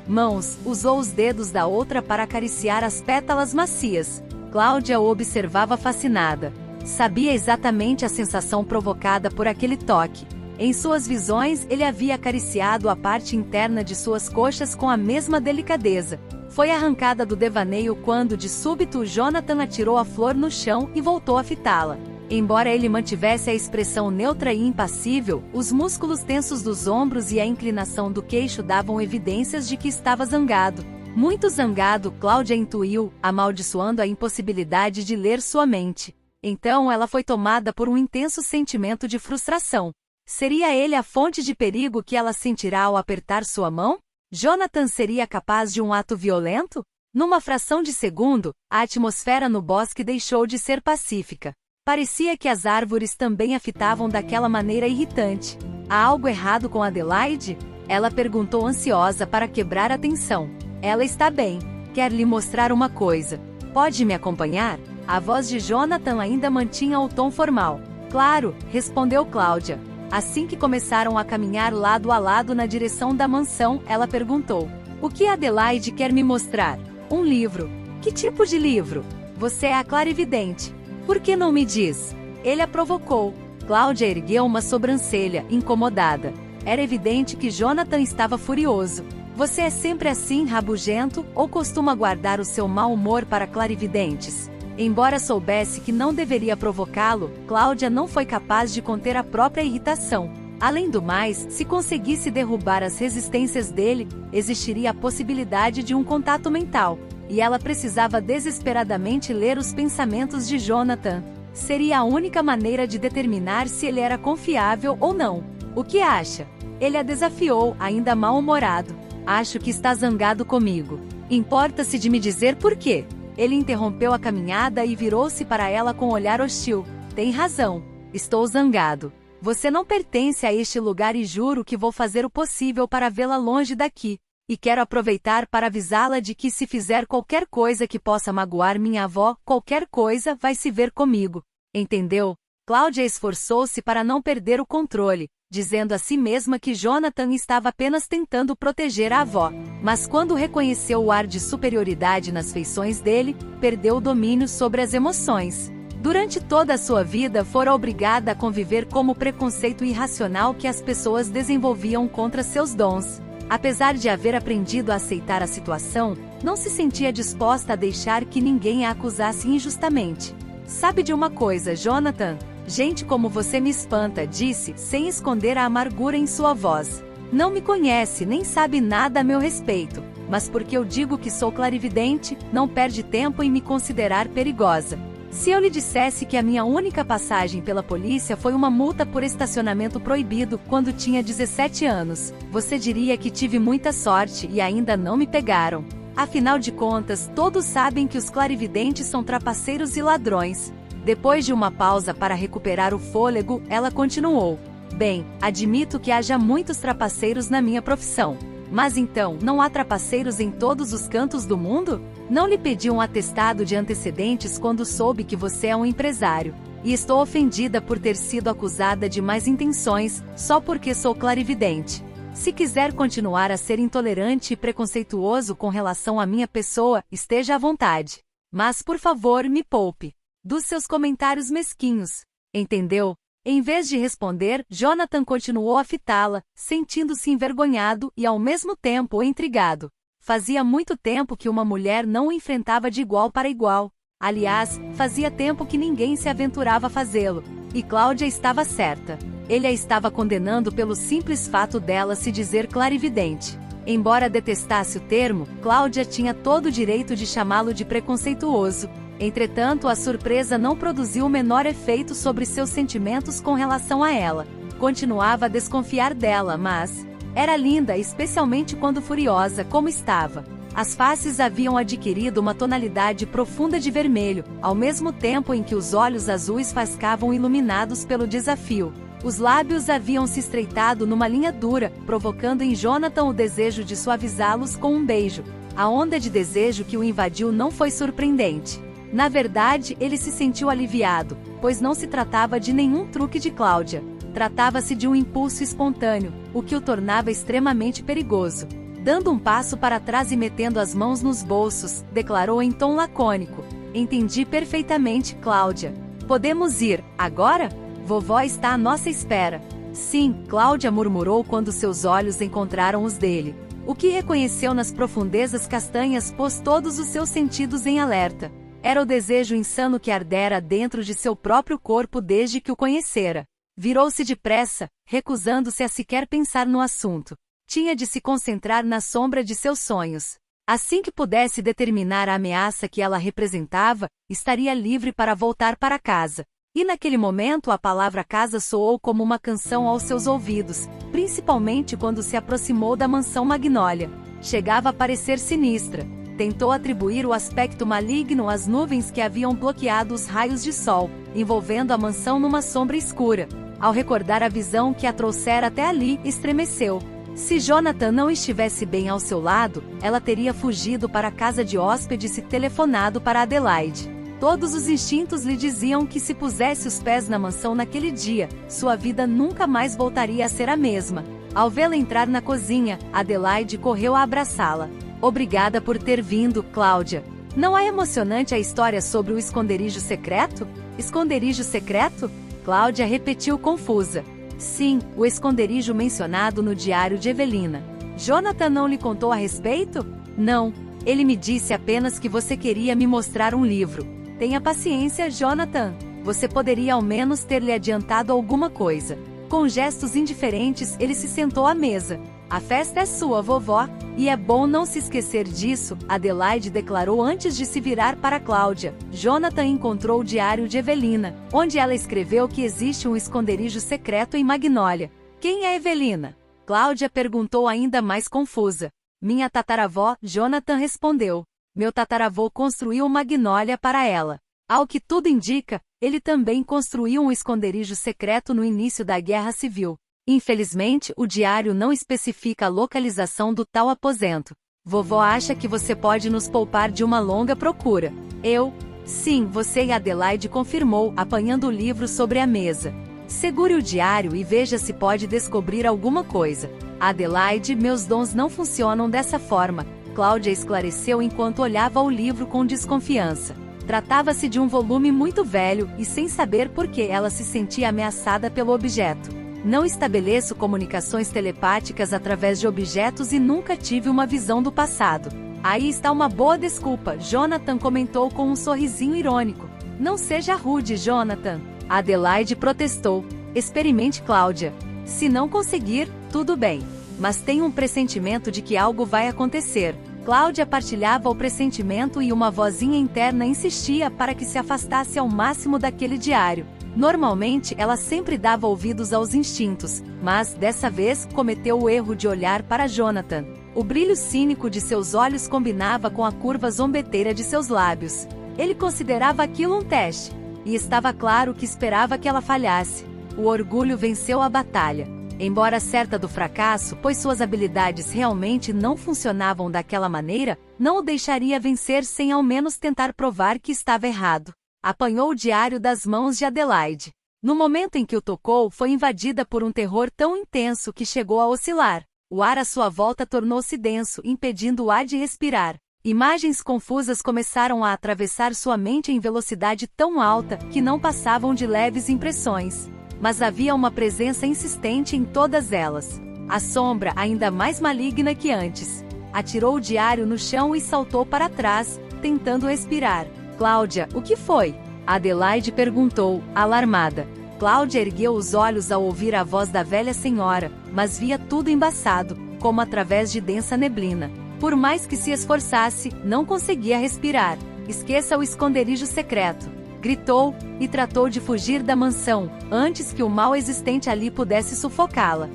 mãos, usou os dedos da outra para acariciar as pétalas macias. Cláudia o observava fascinada. Sabia exatamente a sensação provocada por aquele toque. Em suas visões, ele havia acariciado a parte interna de suas coxas com a mesma delicadeza. Foi arrancada do devaneio quando, de súbito, Jonathan atirou a flor no chão e voltou a fitá-la. Embora ele mantivesse a expressão neutra e impassível, os músculos tensos dos ombros e a inclinação do queixo davam evidências de que estava zangado. Muito zangado, Cláudia intuiu, amaldiçoando a impossibilidade de ler sua mente. Então ela foi tomada por um intenso sentimento de frustração. Seria ele a fonte de perigo que ela sentirá ao apertar sua mão? Jonathan seria capaz de um ato violento? Numa fração de segundo, a atmosfera no bosque deixou de ser pacífica. Parecia que as árvores também a fitavam daquela maneira irritante. Há algo errado com Adelaide? Ela perguntou ansiosa para quebrar a tensão. Ela está bem. Quer lhe mostrar uma coisa. Pode me acompanhar? A voz de Jonathan ainda mantinha o tom formal. Claro, respondeu Cláudia. Assim que começaram a caminhar lado a lado na direção da mansão, ela perguntou. O que Adelaide quer me mostrar? Um livro. Que tipo de livro? Você é a clarividente. Por que não me diz? Ele a provocou. Cláudia ergueu uma sobrancelha, incomodada. Era evidente que Jonathan estava furioso. Você é sempre assim, rabugento, ou costuma guardar o seu mau humor para clarividentes? Embora soubesse que não deveria provocá-lo, Cláudia não foi capaz de conter a própria irritação. Além do mais, se conseguisse derrubar as resistências dele, existiria a possibilidade de um contato mental. E ela precisava desesperadamente ler os pensamentos de Jonathan. Seria a única maneira de determinar se ele era confiável ou não. O que acha? Ele a desafiou, ainda mal-humorado. Acho que está zangado comigo. Importa-se de me dizer por quê? Ele interrompeu a caminhada e virou-se para ela com um olhar hostil. Tem razão. Estou zangado. Você não pertence a este lugar e juro que vou fazer o possível para vê-la longe daqui. E quero aproveitar para avisá-la de que se fizer qualquer coisa que possa magoar minha avó, qualquer coisa vai se ver comigo. Entendeu? Cláudia esforçou-se para não perder o controle, dizendo a si mesma que Jonathan estava apenas tentando proteger a avó. Mas quando reconheceu o ar de superioridade nas feições dele, perdeu o domínio sobre as emoções. Durante toda a sua vida fora obrigada a conviver com o preconceito irracional que as pessoas desenvolviam contra seus dons. Apesar de haver aprendido a aceitar a situação, não se sentia disposta a deixar que ninguém a acusasse injustamente. Sabe de uma coisa, Jonathan? Gente como você me espanta, disse, sem esconder a amargura em sua voz. Não me conhece nem sabe nada a meu respeito, mas porque eu digo que sou clarividente, não perde tempo em me considerar perigosa. Se eu lhe dissesse que a minha única passagem pela polícia foi uma multa por estacionamento proibido quando tinha 17 anos, você diria que tive muita sorte e ainda não me pegaram. Afinal de contas, todos sabem que os clarividentes são trapaceiros e ladrões. Depois de uma pausa para recuperar o fôlego, ela continuou. Bem, admito que haja muitos trapaceiros na minha profissão. Mas então, não há trapaceiros em todos os cantos do mundo? Não lhe pedi um atestado de antecedentes quando soube que você é um empresário. E estou ofendida por ter sido acusada de más intenções, só porque sou clarividente. Se quiser continuar a ser intolerante e preconceituoso com relação à minha pessoa, esteja à vontade. Mas por favor, me poupe. dos seus comentários mesquinhos. Entendeu? Em vez de responder, Jonathan continuou a fitá-la, sentindo-se envergonhado e ao mesmo tempo intrigado. Fazia muito tempo que uma mulher não o enfrentava de igual para igual. Aliás, fazia tempo que ninguém se aventurava a fazê-lo. E Cláudia estava certa. Ele a estava condenando pelo simples fato dela se dizer clarividente. Embora detestasse o termo, Cláudia tinha todo o direito de chamá-lo de preconceituoso. Entretanto, a surpresa não produziu o menor efeito sobre seus sentimentos com relação a ela. Continuava a desconfiar dela, mas era linda, especialmente quando furiosa, como estava. As faces haviam adquirido uma tonalidade profunda de vermelho, ao mesmo tempo em que os olhos azuis fascavam iluminados pelo desafio. Os lábios haviam se estreitado numa linha dura, provocando em Jonathan o desejo de suavizá-los com um beijo. A onda de desejo que o invadiu não foi surpreendente. Na verdade, ele se sentiu aliviado, pois não se tratava de nenhum truque de Cláudia. Tratava-se de um impulso espontâneo, o que o tornava extremamente perigoso. Dando um passo para trás e metendo as mãos nos bolsos, declarou em tom lacônico: "Entendi perfeitamente, Cláudia. Podemos ir, agora? Vovó está à nossa espera." "Sim," Cláudia murmurou quando seus olhos encontraram os dele. O que reconheceu nas profundezas castanhas pôs todos os seus sentidos em alerta. Era o desejo insano que ardera dentro de seu próprio corpo desde que o conhecera. Virou-se depressa, recusando-se a sequer pensar no assunto. Tinha de se concentrar na sombra de seus sonhos. Assim que pudesse determinar a ameaça que ela representava, estaria livre para voltar para casa. E naquele momento a palavra casa soou como uma canção aos seus ouvidos, principalmente quando se aproximou da mansão Magnólia. Chegava a parecer sinistra. Tentou atribuir o aspecto maligno às nuvens que haviam bloqueado os raios de sol, envolvendo a mansão numa sombra escura. Ao recordar a visão que a trouxera até ali, estremeceu. Se Jonathan não estivesse bem ao seu lado, ela teria fugido para a casa de hóspedes e telefonado para Adelaide. Todos os instintos lhe diziam que se pusesse os pés na mansão naquele dia, sua vida nunca mais voltaria a ser a mesma. Ao vê-la entrar na cozinha, Adelaide correu a abraçá-la. "Obrigada por ter vindo, Cláudia. Não é emocionante a história sobre o esconderijo secreto?" "Esconderijo secreto?" Cláudia repetiu confusa. "Sim, o esconderijo mencionado no diário de Evelina." "Jonathan não lhe contou a respeito?" "Não. Ele me disse apenas que você queria me mostrar um livro." "Tenha paciência, Jonathan. Você poderia ao menos ter lhe adiantado alguma coisa." Com gestos indiferentes, ele se sentou à mesa. "A festa é sua, vovó. E é bom não se esquecer disso," Adelaide declarou antes de se virar para Cláudia. Jonathan encontrou o diário de Evelina, onde ela escreveu que existe um esconderijo secreto em Magnólia. "Quem é Evelina?" Cláudia perguntou ainda mais confusa. "Minha tataravó," Jonathan respondeu. "Meu tataravô construiu Magnólia para ela. Ao que tudo indica, ele também construiu um esconderijo secreto no início da Guerra Civil. Infelizmente, o diário não especifica a localização do tal aposento. Vovó acha que você pode nos poupar de uma longa procura." "Eu?" "Sim, você," e Adelaide confirmou, apanhando o livro sobre a mesa. "Segure o diário e veja se pode descobrir alguma coisa." "Adelaide, meus dons não funcionam dessa forma," Cláudia esclareceu enquanto olhava o livro com desconfiança. Tratava-se de um volume muito velho, e sem saber por que ela se sentia ameaçada pelo objeto. "Não estabeleço comunicações telepáticas através de objetos e nunca tive uma visão do passado." "Aí está uma boa desculpa," Jonathan comentou com um sorrisinho irônico. "Não seja rude, Jonathan." Adelaide protestou. "Experimente, Cláudia. Se não conseguir, tudo bem. Mas tenho um pressentimento de que algo vai acontecer." Cláudia partilhava o pressentimento e uma vozinha interna insistia para que se afastasse ao máximo daquele diário. Normalmente, ela sempre dava ouvidos aos instintos, mas, dessa vez, cometeu o erro de olhar para Jonathan. O brilho cínico de seus olhos combinava com a curva zombeteira de seus lábios. Ele considerava aquilo um teste, e estava claro que esperava que ela falhasse. O orgulho venceu a batalha. Embora certa do fracasso, pois suas habilidades realmente não funcionavam daquela maneira, não o deixaria vencer sem ao menos tentar provar que estava errado. Apanhou o diário das mãos de Adelaide. No momento em que o tocou, foi invadida por um terror tão intenso que chegou a oscilar. O ar à sua volta tornou-se denso, impedindo-a de respirar. Imagens confusas começaram a atravessar sua mente em velocidade tão alta que não passavam de leves impressões. Mas havia uma presença insistente em todas elas. A sombra, ainda mais maligna que antes, atirou o diário no chão e saltou para trás, tentando respirar. Cláudia, o que foi? Adelaide perguntou, alarmada. Cláudia ergueu os olhos ao ouvir a voz da velha senhora, mas via tudo embaçado, como através de densa neblina. Por mais que se esforçasse, não conseguia respirar. Esqueça o esconderijo secreto, gritou, e tratou de fugir da mansão, antes que o mal existente ali pudesse sufocá-la.